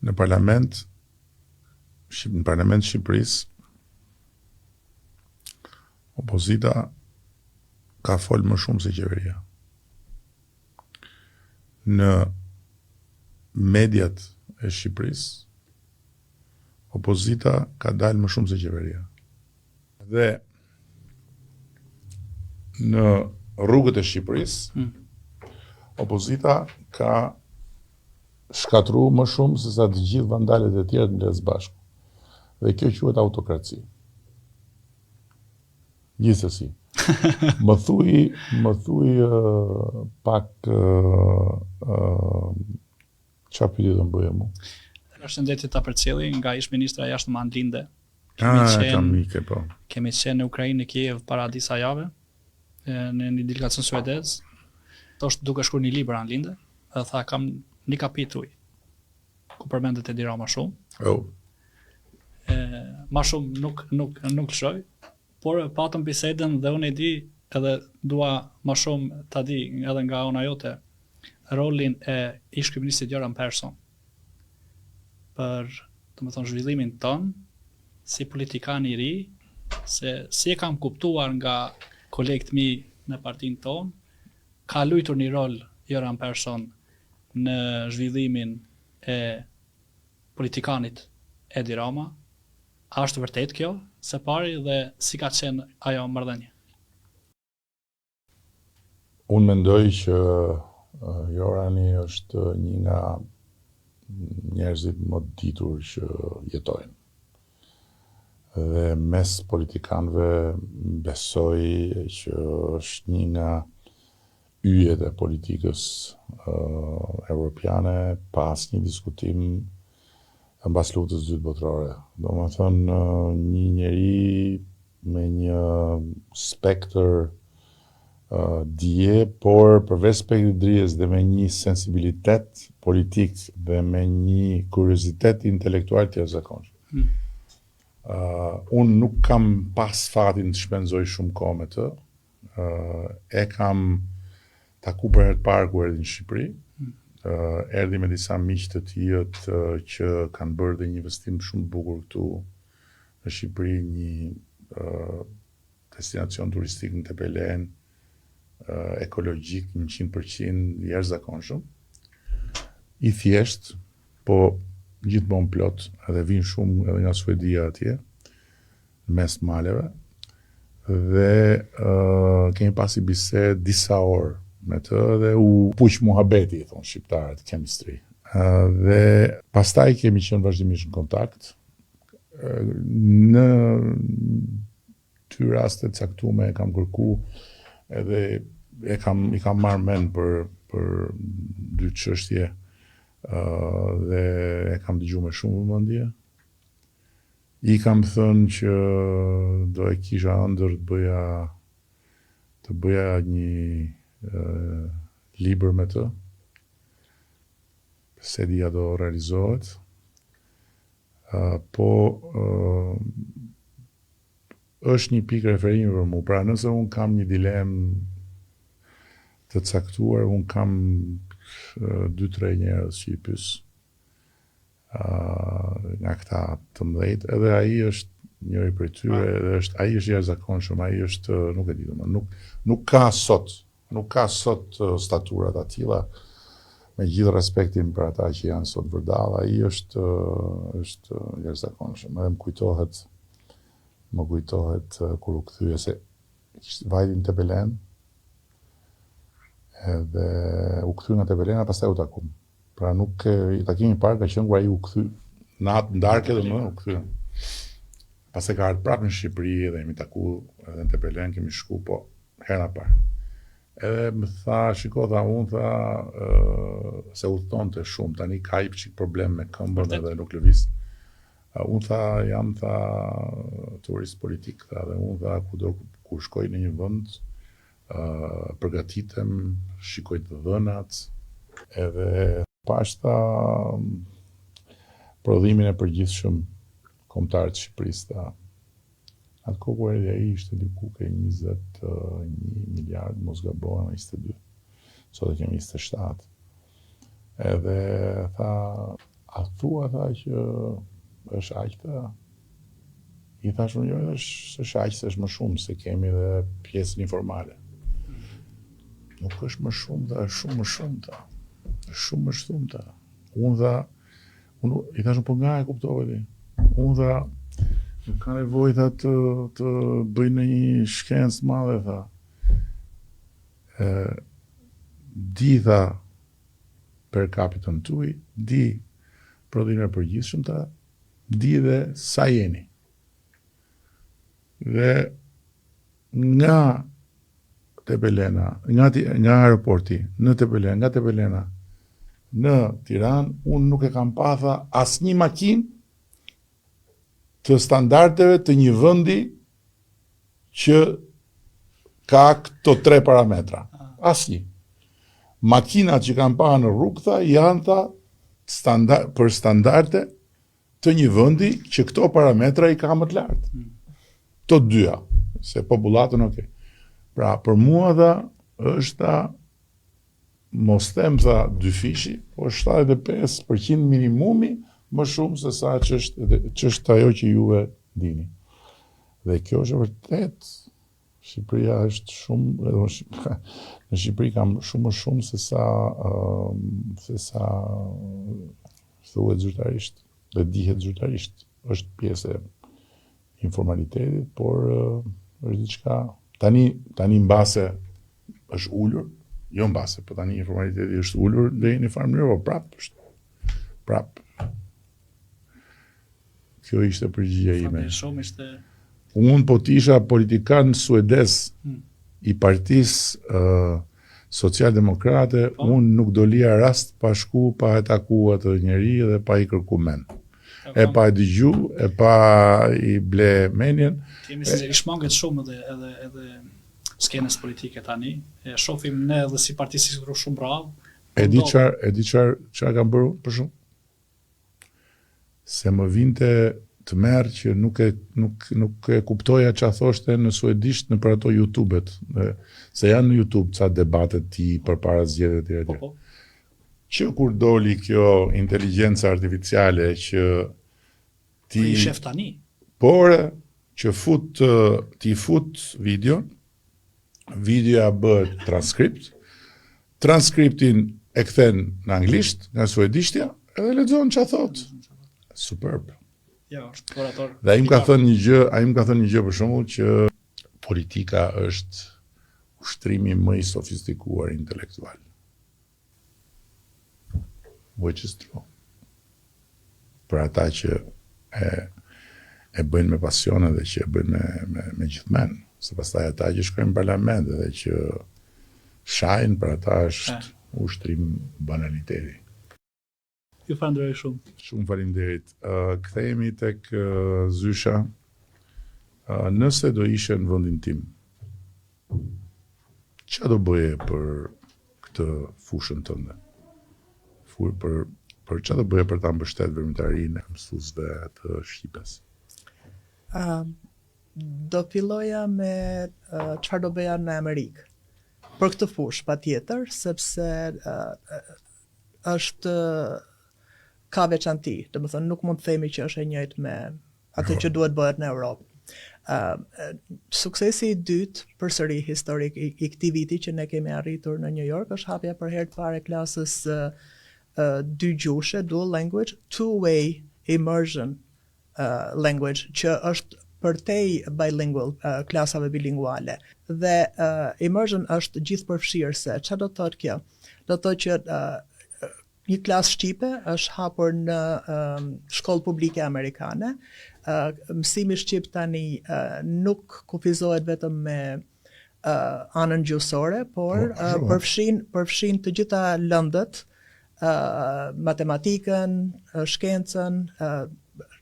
Në parlament Shqipërisë, opozita ka folë më shumë se qeveria. Në mediat e Shqipërisë, opozita ka dalë më shumë se qeveria. Dhe në rrugët e Shqipërisë, opozita ka shkatru më shumë se sa të gjithë vandalet e tjerë në së bashku. Dhe kjo quhet autokraci. Gjithsesi. Më thuj pak çfarë pyetje do më bëje mu? Përshëndetje ta përcjelli nga ish ministra e jashtëm Anlinde. Kemi qenë në Ukrainë, në Kiev para disa jave, në një delegacion suedez. Thoshte duke shkruar një libër Anlinde, dhe tha kam një kapitull ku përmendet Edi Rama shumë. Ma shumë nuk lëshoj, por patëm bisedën dhe unë e di edhe dua ma shumë ta di edhe nga ona jote rolin e ish kryeministit Göran Persson për, domethënë, zhvillimin ton si politikan i ri, se si e kam kuptuar nga kolegët mi në partinë ton, ka luajtur një rol Göran Persson në zhvillimin e politikanit Edi Rama. A është vërtet kjo, se pari, dhe si ka qenë ajo marrëdhënie? Unë mendoj që Jorani është një nga njerëzit më të ditur që jetojnë. Dhe mes politikanëve besoj që është një nga yjet e politikës europiane pas një diskutim mbas luftës së dytë botërore. Domethënë një njeri me një spektër dije, por përveç spektrit dijes dhe me një sensibilitet politik dhe me një kuriozitet intelektual të jashtëzakonshëm. Unë nuk kam pas fatin të shpenzoj shumë kohë me të. E kam taku për herë të parë kur erdhi në Shqipëri. Erdhi me disa miq të tij që kanë bërë dhe një investim shumë të bukur këtu në Shqipëri, një destinacion turistik në Tepelen, ekologjik 100% jashtëzakonshëm. I thjesht, po gjithmonë plot, edhe vinë shumë edhe nga Suedia atje, mes maleve, dhe kemi pasi bisedë disa orë me të dhe u puq muhabeti, thonë shqiptarët, chemistry. Dhe pastaj kemi qenë vazhdimisht në kontakt. Në dy raste të caktuara e kam kërku edhe i kam marrë mend për dy çështje dhe e kam dëgjuar me shumë vëmendje. I kam thënë që do e kisha ëndër të bëja një libër me të, se dia do realizohet, po është një pikë referimi për mu. Pra nëse unë kam një dilemë të caktuar, unë kam 2-3 njerëz që i pyes nga këta të mëdhejt, edhe ai është njëri prej tyre, edhe ai është jashtëzakonshëm, ai është, nuk e di domethënë, nuk ka sot staturat atilla, me gjithë respektin për ata që janë sot vërdall, ai është jashtëzakonshëm. Edhe më kujtohet kur u kthye se vajti në Tepelen, edhe u kthy nga Tepelena, pastaj u takum. Pra nuk i takimi i parë ka qenë kur ai u kthy natë ndarke dhe më u kthy. Pastaj ka ardhur prapë në Shqipëri dhe jemi taku edhe në Tepelen, kemi shku, po hera parë. Edhe më tha, shiko, se udhtonte shumë, tani ka një çik problem me këmbën edhe nuk lëviz. Unë tha, jam turist politik, dhe unë tha, kur shkoj në një vend, përgatitem, shikoj të dhënat, edhe pashta prodhimin e përgjithshëm kombëtar të Shqipërisë, tha. Atë kohë kur erdhi ai ishte diku ke 21 miliard, mos gabohem, 22. Sot e kemi 27. Edhe tha, a thua tha që është aq tha? I thash unë jo, është aq, se është më shumë, se kemi dhe pjesën informale. Nuk është më shumë tha, është shumë më shumë tha. Është shumë më shumë tha. Unë tha, i thash po nga e kuptove ti? Unë tha, nuk ka nevojë tha të bëj në një shkencë madhe tha. Di tha per capita tuaj, di prodhimin e përgjithshëm ta, di dhe sa jeni. Dhe nga Tepelena, nga aeroporti në Tepelena, nga Tepelena në Tiranë, unë nuk e kam pa tha asnjë makinë të standardeve të një vendi që ka këto 3 parametra. Asnjë. Makinat që kam pa në rrugë tha, janë tha për standarde të një vendi që këto parametra i ka më të lartë. Të dyja, se popullatën okay. Pra, për mua tha, është tha, mos them tha dyfishi, po 75% minimumi më shumë se sa që është ajo që juve dini. Dhe kjo është vërtet. Shqipëria është shumë, në Shqipëri kam shumë më shumë se sa thuhet zyrtarisht dhe dihet zyrtarisht. Është pjesë e informalitetit, por është diçka tani mbase është ulur, jo mbase, po tani informaliteti është ulur dhe në një farë mënyrë, po prap. Kjo ishte përgjigjja ime. Shumë ishte. Unë po t'isha politikan suedez i partisë socialdemokrate, unë nuk do lija rast pa shku, pa e taku atë njeri dhe pa i kërku men. E pa e dëgju, e pa i ble menjen. Kemi se i shmanget shumë edhe skenës politike tani. E shohim ne edhe si partisë shumë bravo. E di çfarë kam bërë për shumë? Se më vinte të merë që nuk e kuptoja që a thoshte në suedisht në për ato YouTube-et, se janë në YouTube ca debatet ti për para zgjedhjeve të tjera. Që kur doli kjo inteligjenca artificiale që ti... I shef tani. Por që ti fut videoja bëhet transkript, transkriptin e kthen në anglisht, nga suedishtja, edhe lexon që a thot. Superb. Ja, është orator. Dhe ai më ka thënë një gjë për shembull që politika është ushtrimi më i sofistikuar intelektual. Which is true. Për ata që e bëjnë me pasion dhe që e bëjnë me gjithmen. Se pastaj ata që shkojnë në parlament dhe që shajnë, për ata është ushtrim banaliteti. Ju falenderoj shumë. Shumë faleminderit. Kthehemi tek Zysha. Nëse do ishe në vendin tim, çfarë do bëje për këtë fushën tënde? Për çfarë do bëje për ta mbështetur veprimtarinë e mësuesve të shqipes? Do filloja me çfarë do bëja në Amerikë. Për këtë fushë, patjetër, sepse është ka veçanti, domethënë nuk mund të themi që është e njëjtë me atë që duhet bëhet në Europë. Suksesi i dytë, përsëri historik i këtij viti që ne kemi arritur në New York, është hapja për herë të parë klasës dy gjuhëshe, dual language, two-way immersion language, që është përtej bilingual, klasave bilinguale. Dhe immersion është gjithëpërfshirëse. Çfarë do të thotë kjo? Do të thotë që një klasë shqipe është hapur në shkollë publike amerikane. Mësimi shqip tani nuk kufizohet vetëm me anën gjuhësore, por përfshin të gjitha lëndët, matematikën, shkencën,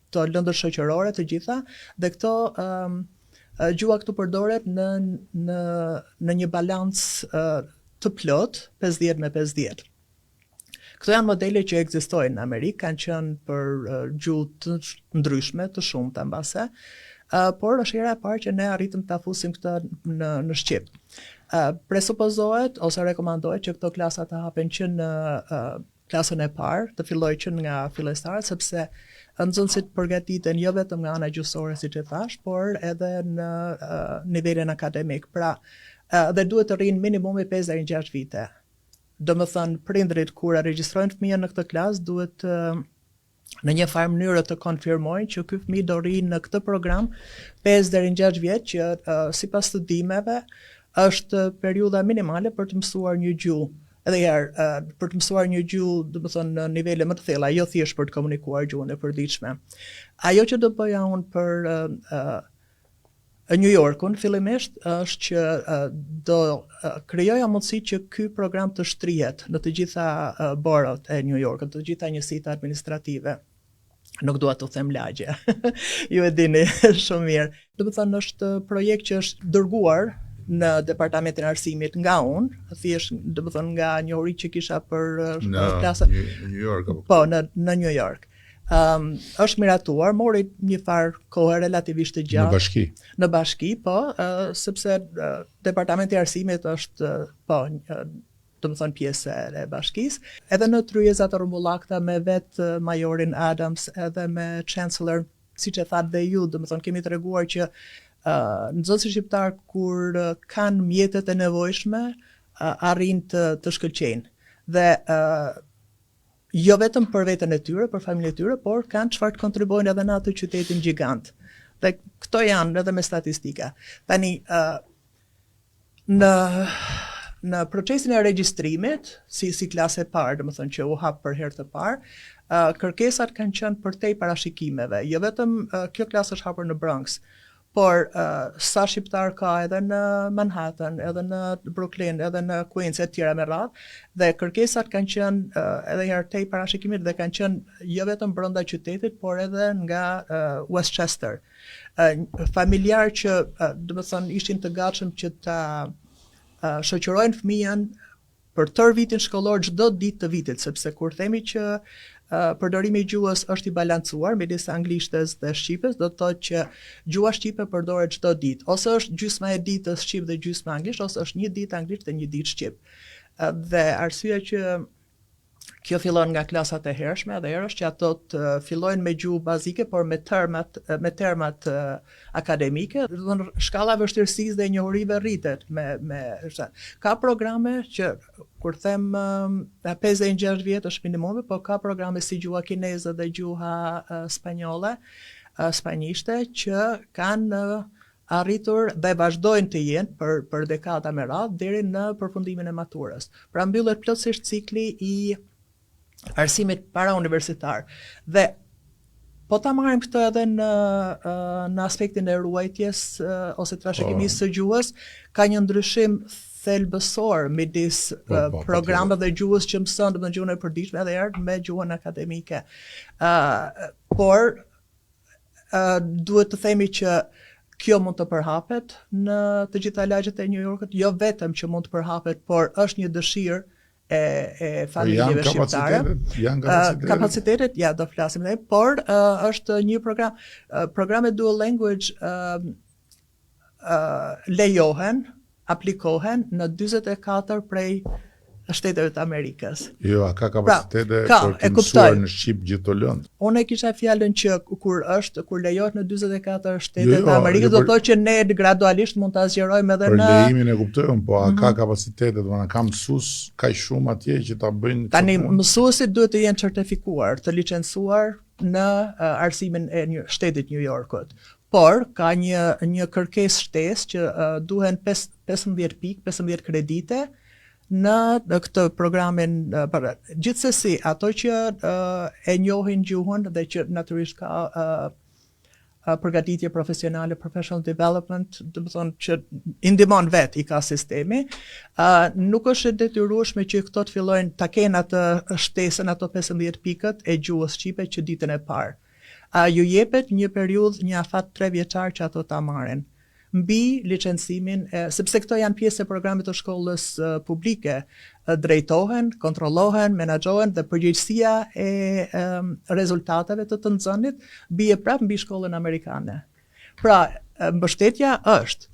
të lëndët shoqërore të gjitha, dhe këto gjuha këtu përdoret në një balancë të plot 50-50. Këto janë modele që ekzistojnë në Amerikë, kanë qenë për gjuhë të ndryshme, të shumta mbase, por është hera e parë që ne arritëm ta fusim këtë në shqip. Presupozohet ose rekomandohet që këto klasa të hapen që në klasën e parë, të filloj që nga fillestare, sepse nxënësit përgatiten jo vetëm nga ana gjyqësore, siç e thash, por edhe në nivelin akademik. Pra, dhe duhet të rrinë minimumi 5 deri në 6 vite. Do më thënë, prindrit kur regjistrojnë fëmijën në këtë klasë duhet në një farë mënyrë të konfirmojnë që ky fëmijë do rrinë në këtë program 5 deri në 6 vjet, që sipas studimeve është periudha minimale për të mësuar një gjuhë. Edhe herë, për të mësuar një gjuhë, do të thonë në nivele më të thella, jo thjesht për të komunikuar gjuhën e përditshme. Ajo që do bëja unë për New Yorkun fillimisht është që do krijoja mundësi që ky program të shtrihet në të gjitha boroughs e New Yorkut, të gjitha njësitë administrative. Nuk dua të them lagje. Ju e dini shumë mirë. Do të thonë është projekt që është dërguar në Departamentin e Arsimit nga unë, thjesht do të thonë nga njohuri që kisha për klasa New York apo? Po, në New York. Është miratuar, mori një farë kohë relativisht të gjatë. Në bashki? Në bashki, po, sepse Departamenti i Arsimit është, po, do të thonë pjesë e bashkisë. Edhe në tryezat e rrumbullakta me vetë majorin Adams, edhe me Chancellor, siç e thatë dhe ju, do të thonë kemi treguar që nxënësit shqiptar kur kanë mjetet e nevojshme, arrin të shkëlqejnë. Dhe jo vetëm për veten e tyre, për familjen e tyre, por kanë çfarë të kontribuojnë edhe në atë qytetin gjigant. Dhe këto janë edhe me statistika. Tani në procesin e regjistrimit, si klasë e parë, domethënë që u hap për herë të parë, kërkesat kanë qenë përtej parashikimeve. Jo vetëm kjo klasë është hapur në Bronx, por sa shqiptar ka edhe në Manhattan, edhe në Brooklyn, edhe në Queens e tjera me radhë, dhe kërkesat kanë qenë edhe herë tej parashikimit dhe kanë qenë jo vetëm brenda qytetit, por edhe nga Westchester. Familjar që, do të thonë, ishin të gatshëm që ta shoqërojnë fëmijën për tërë vitin shkollor çdo ditë të vitit, sepse kur themi që përdorimi i gjuhës është i balancuar midis anglishtes dhe shqipes, do të thotë që gjuha shqipe përdoret çdo ditë, ose është gjysma e ditës shqip dhe gjysma anglisht, ose është një ditë anglisht dhe një ditë shqip. Dhe arsyeja që kjo fillon nga klasat e hershme dhe është që ato të fillojnë me gjuhë bazike, por me termat akademike, shkalla e vështirësisë dhe njohurive rritet ka programe që kur them 56 vjet është minimumi, po ka programe si gjuha kineze dhe gjuha spanjishte që kanë arritur dhe vazhdojnë të jenë për dekada me radhë deri në përfundimin e maturës. Pra mbyllet plotësisht cikli i arsimit para universitar. Dhe po ta marrim këtë edhe në aspektin e ruajtjes ose trashëgimisë së gjuhës, ka një ndryshim thelbësor midis programeve dhe gjuhës që mëson, domethënë gjuhën e përditshme edhe herë me gjuhën akademike. Por duhet të themi që kjo mund të përhapet në të gjitha lagjet e New Yorkut, jo vetëm që mund të përhapet, por është një dëshirë e familjeve shqiptare. Kapacitetet, ja, do flasim dhe, por është një program. Programet dual language lejohen, aplikohen në 44 prej Shteteve të Amerikës. Jo, a ka kapacitete për të mësuar në Shqip gjithë të lëndë? Unë e kisha fjalën që kur lejohet në 44 Shtetet të Amerikës, do të thotë që ne gradualisht mund ta zgjerojmë edhe në... Për lejimin e kuptojmë, po a ka kapacitete, ka mësues kaq shumë atje që ta bëjnë... Tani, mësuesit duhet të jenë certifikuar, të licencuar në arsimin e Shtetit New Yorkut. Por, ka një kërkesë shtesë që duhen 15 pikë, 15 kredite, në këtë programin, gjithsesi ato që e njohin gjuhën dhe që natyrisht ka përgatitje profesionale, professional development, do të thonë që i ndihmon vet i ka sistemi, nuk është e detyrueshme që këto të fillojnë ta kenë atë shtesën, ato 15 pikët e gjuhës shqipe që ditën e parë. Ju jepet një periudhë, një afat 3 vjeçar që ato ta marrin. Mbi licencimin, sepse këto janë pjesë e programit të shkollës publike, drejtohen, kontrollohen, menaxhohen dhe përgjegjësia e rezultateve të nxënit bie prapë mbi shkollën amerikane. Pra, mbështetja është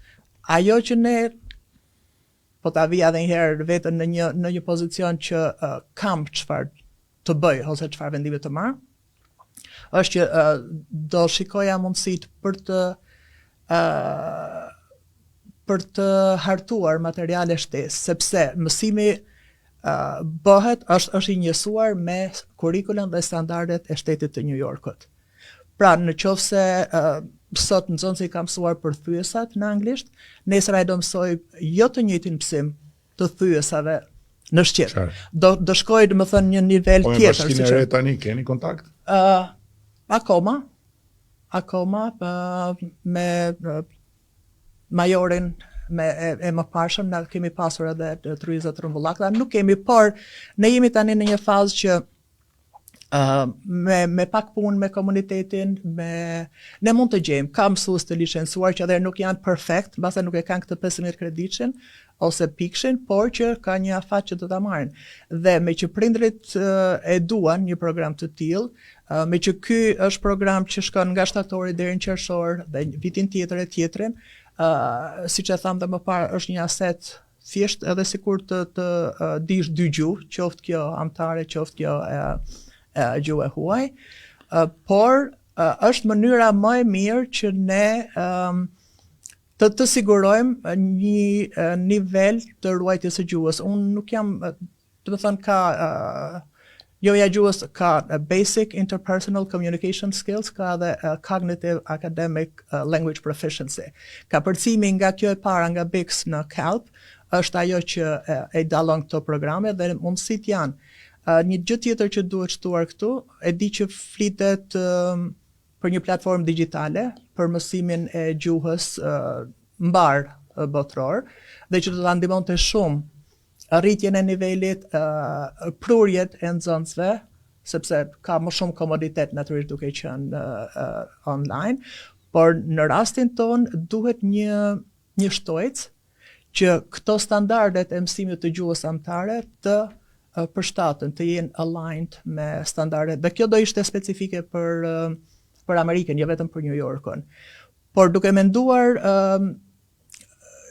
ajo që ne po ta vija edhe një herë vetën në një pozicion që kam çfarë të bëj ose çfarë vendime të marr, është që do shikoja mundësit për të hartuar materiale shtesë, sepse mësimi është i njësuar me kurrikulën dhe standardet e shtetit të New Yorkut. Pra, në qoftë se sot nxënësi ka mësuar për thyesat në anglisht, nesër ai do mësoj jo të njëjtin mësim të thyesave në shqip. Do shkoj domethënë një nivel tjetër. Po me Bashkinë e Re tani keni kontakt? Akoma me majorin e më parshëm na kemi pasur edhe të Ryzat Rumbullak, nuk kemi, por ne jemi tani në një fazë që me pak punë me komunitetin, ne mund të gjejmë, ka mësues të licencuar që edhe nuk janë perfekt, mbase nuk e kanë këtë 15 kreditin ose pikshin, por që ka një afat që do ta marrin. Dhe me që prindrit e duan një program të tillë, me që ky është program që shkon nga shtatori deri në qershor dhe vitin tjetër e tjetrin, siç e tham dhe më parë, është një aset thjesht edhe sikur të dish dy gjuhë, qoftë kjo amtare, qoftë kjo gjuhë e huaj, por është mënyra më e mirë që ne të sigurojmë një nivel të ruajtjes së gjuhës. Unë nuk jam, do të thënë, joja gjuhës ka basic interpersonal communication skills, ka dhe cognitive academic language proficiency. Ka përcimi nga kjo e para nga BICS në CALP, është ajo që e dallon këto programe dhe mundësit janë. Një gjë tjetër që duhet shtuar këtu, e di që flitet për një platformë digjitale për mësimin e gjuhës mbar botror, dhe që do ta ndihmonte shumë rritjen e nivelit, prurjet e nxënësve, sepse ka më shumë komoditet natyrisht duke qenë online, por në rastin ton duhet një shtojc që këto standardet e mësimit të gjuhës amtare të përshtaten, të jenë aligned me standardet. Dhe kjo do ishte specifike për Amerikën, jo vetëm për New Yorkun. Por duke menduar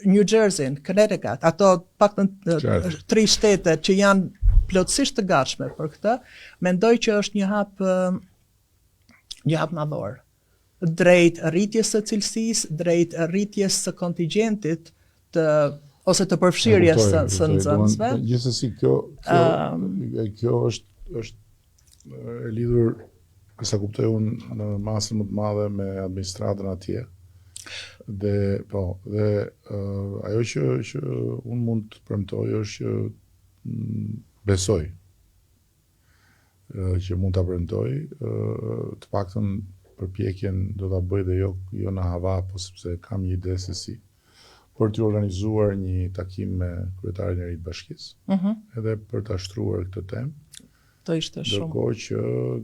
New Jersey, Connecticut, ato paktën 3 shtete që janë plotësisht të gatshme për këtë, mendoj që është një hap madhor drejt rritjes së cilësisë, drejt rritjes së kontingjentit ose të përfshirjes së nxënësve. Gjithsesi kjo është e lidhur, sa kuptoj unë, në masën më të madhe me administratën atje. Dhe ajo që unë mund të premtoj është që besoj që mund ta premtoj, të paktën përpjekjen do ta bëj dhe jo në hava, po sepse kam një ide se si, për të organizuar një takim me kryetarin e ri të bashkisë, edhe për ta shtruar këtë temë. Do ishte shumë. Ndërkohë që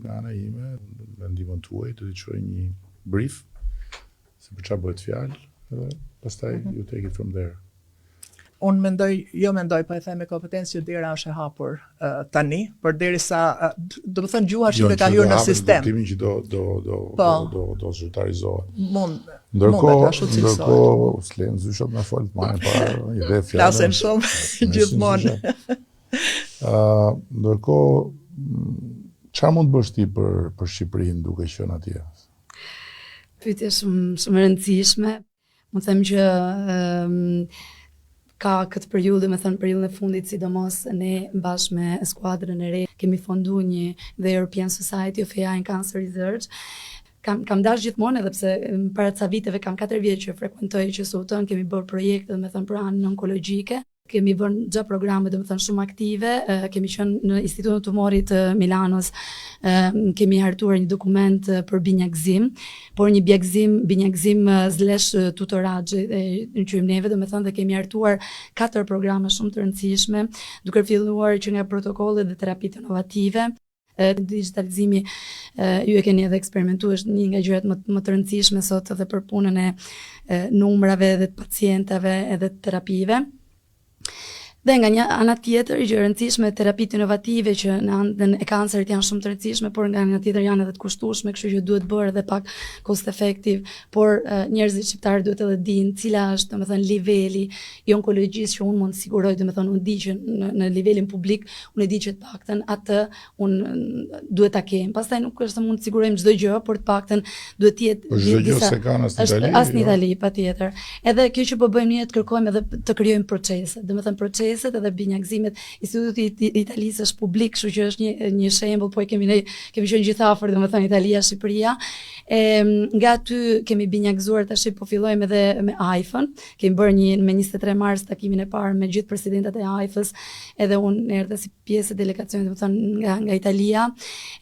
nga ana ime, me ndihmën tuaj, do t'i çoj një brief se për çfarë bëhet fjalë, edhe pastaj you take it from there. Unë mendoj, po e them me kompetencë që dera është e hapur tani, përderisa, do të thënë gjuha shqipe ka hyrë në sistem. Kuptimin që do zyrtarizohet. Ndërkohë, s'len zyshat me fol, marrën para ide fjalë. Flasen shumë gjithmonë. Ndërkohë, çfarë mund të bësh ti për Shqipërinë duke qenë atje? Pyetje shumë e rëndësishme. Mund të them që ka këtë periudhë, me thënë periudhën e fundit, sidomos ne bashkë me skuadrën e re kemi fonduar the European Society of AI and Cancer Research. Kam dash gjithmonë, edhe pse para ca viteve kam 4 vjet që frekuentoj që Sultan, kemi bërë projekte, me thënë, për anën onkologjike. Kemi bërë gjatë programe, dhe më thënë, shumë aktive, kemi qenë në Institutin e Tumorit të Milanos, kemi hartuar një dokument për binjakëzim, por një binjakëzim / tutoraxhi në quajmë neve, dhe më thënë, dhe kemi hartuar 4 programe shumë të rëndësishme, duke filluar që nga protokollet dhe terapitë inovative. Digitalizimi ju e keni edhe eksperimentuar, është një nga gjërat më të rëndësishme sot edhe për punën e numrave dhe të pacientave edhe të terapive. Dhe nga një ana tjetër, gjë e rëndësishme, terapitë inovative që në anën e kancerit janë shumë të rëndësishme, por nga ana tjetër janë edhe të kushtueshme, kështu që duhet bërë edhe pak cost effective, por njerëzit shqiptarë duhet edhe dinë cila është, domethënë, niveli i onkologjisë që unë mund të siguroj, domethënë, unë di që në nivelin publik, unë e di që të paktën atë unë duhet ta kem. Pastaj nuk është se mund të sigurojmë çdo gjë, por të paktën duhet të jetë disa se kanë as në Itali, patjetër. Edhe kjo që po bëjmë ne, të kërkojmë edhe të krijojmë procese, domethënë proceset edhe binjakëzimet. Instituti i Italisë është publik, kështu që është një shembull, po kemi qenë gjithë afër, domethënë Italia, Shqipëria. Nga aty kemi binjakëzuar, tash po fillojmë edhe me AIFën. Kemi bërë me 23 mars takimin e parë me gjithë presidentat e AIFës, edhe unë erdha si pjesë e delegacionit, domethënë nga Italia,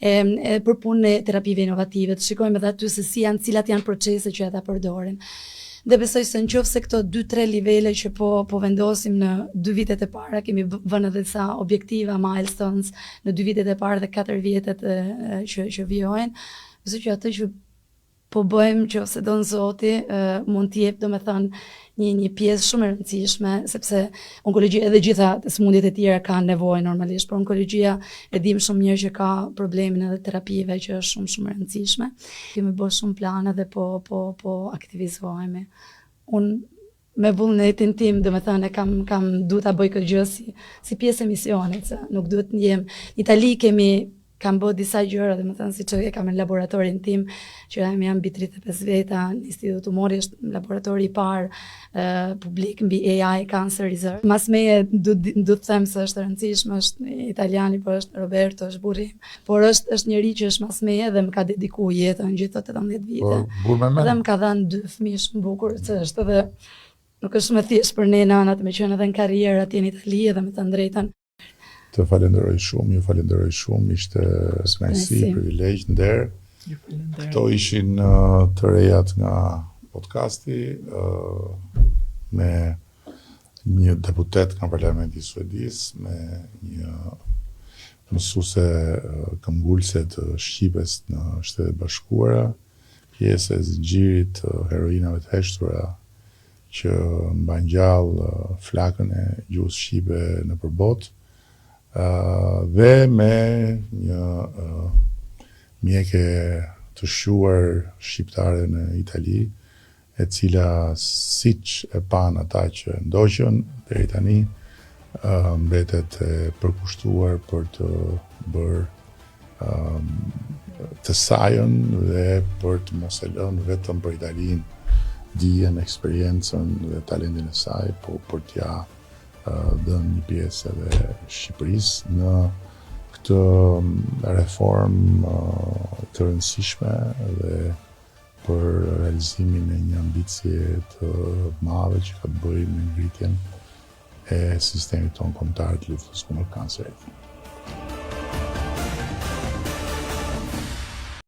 për punën e terapive inovative. Të shikojmë edhe aty se cilat janë procese që ata përdorin. Dhe besoj se nëse këto 2-3 nivele që po vendosim në 2 vitet e para, kemi vënë edhe disa objektiva, milestones në 2 vitet e para dhe 4 vjetet që vijojnë. Besoj që atë që po bëjmë, që ose don Zoti, mund të jep, domethënë, një pjesë shumë e rëndësishme, sepse onkologjia edhe gjitha sëmundjet e tjera kanë nevojë normalisht, por onkologjia e dim shumë mirë që ka problemin edhe terapive që është shumë e rëndësishme. Kemi bërë shumë plane dhe po aktivizohemi. Unë me vullnetin tim, domethënë, kam duhet ta bëj këtë gjë si pjesë e misionit, se nuk duhet të jem. Në Itali kam bërë disa gjëra, domethënë, siç e kam në laboratorin tim, që jam mbi 35 veta, në Institut Tumori është laboratori i parë publik mbi AI Cancer Research. Mas meje du të them se është rëndësishme, është italiani, por është Roberto, është burri, por është njëri që është mas meje dhe më ka dedikuar jetën gjithë të 18 vite. Dhe më ka dhënë 2 fëmijë shumë bukur, që është edhe nuk është shumë e thjeshtë për ne nanat me qenë edhe në karrierë atje në Itali dhe me të drejtën. Të falenderoj shumë, ju falenderoj shumë, ishte kënaqësi, privilegj, nder. Këto ishin të rejat nga podcasti me një deputet nga Parlamenti Suedis, me një mësuese këmbgulse të shqipes në Shtetet Bashkuara, pjesë e zinxhirit të heroinave të heshtura që mban gjallë flakën e gjuhës shqipe nëpër botë. Dhe me një mjeke të shquar shqiptare në Itali, e cila siç e pan ata që ndoqën deri tani, mbetet e përkushtuar për të bërë të sajën dhe për të mos e lënë vetëm për Italinë dijen, eksperiencën dhe talentin e saj, po për t'ja dhënë një pjesë edhe Shqipërisë në këtë reformë të rëndësishme dhe për realizimin e një ambicie të madhe që ka të bëjë me ngritjen e sistemit tonë kombëtar të luftës kundër kancerit.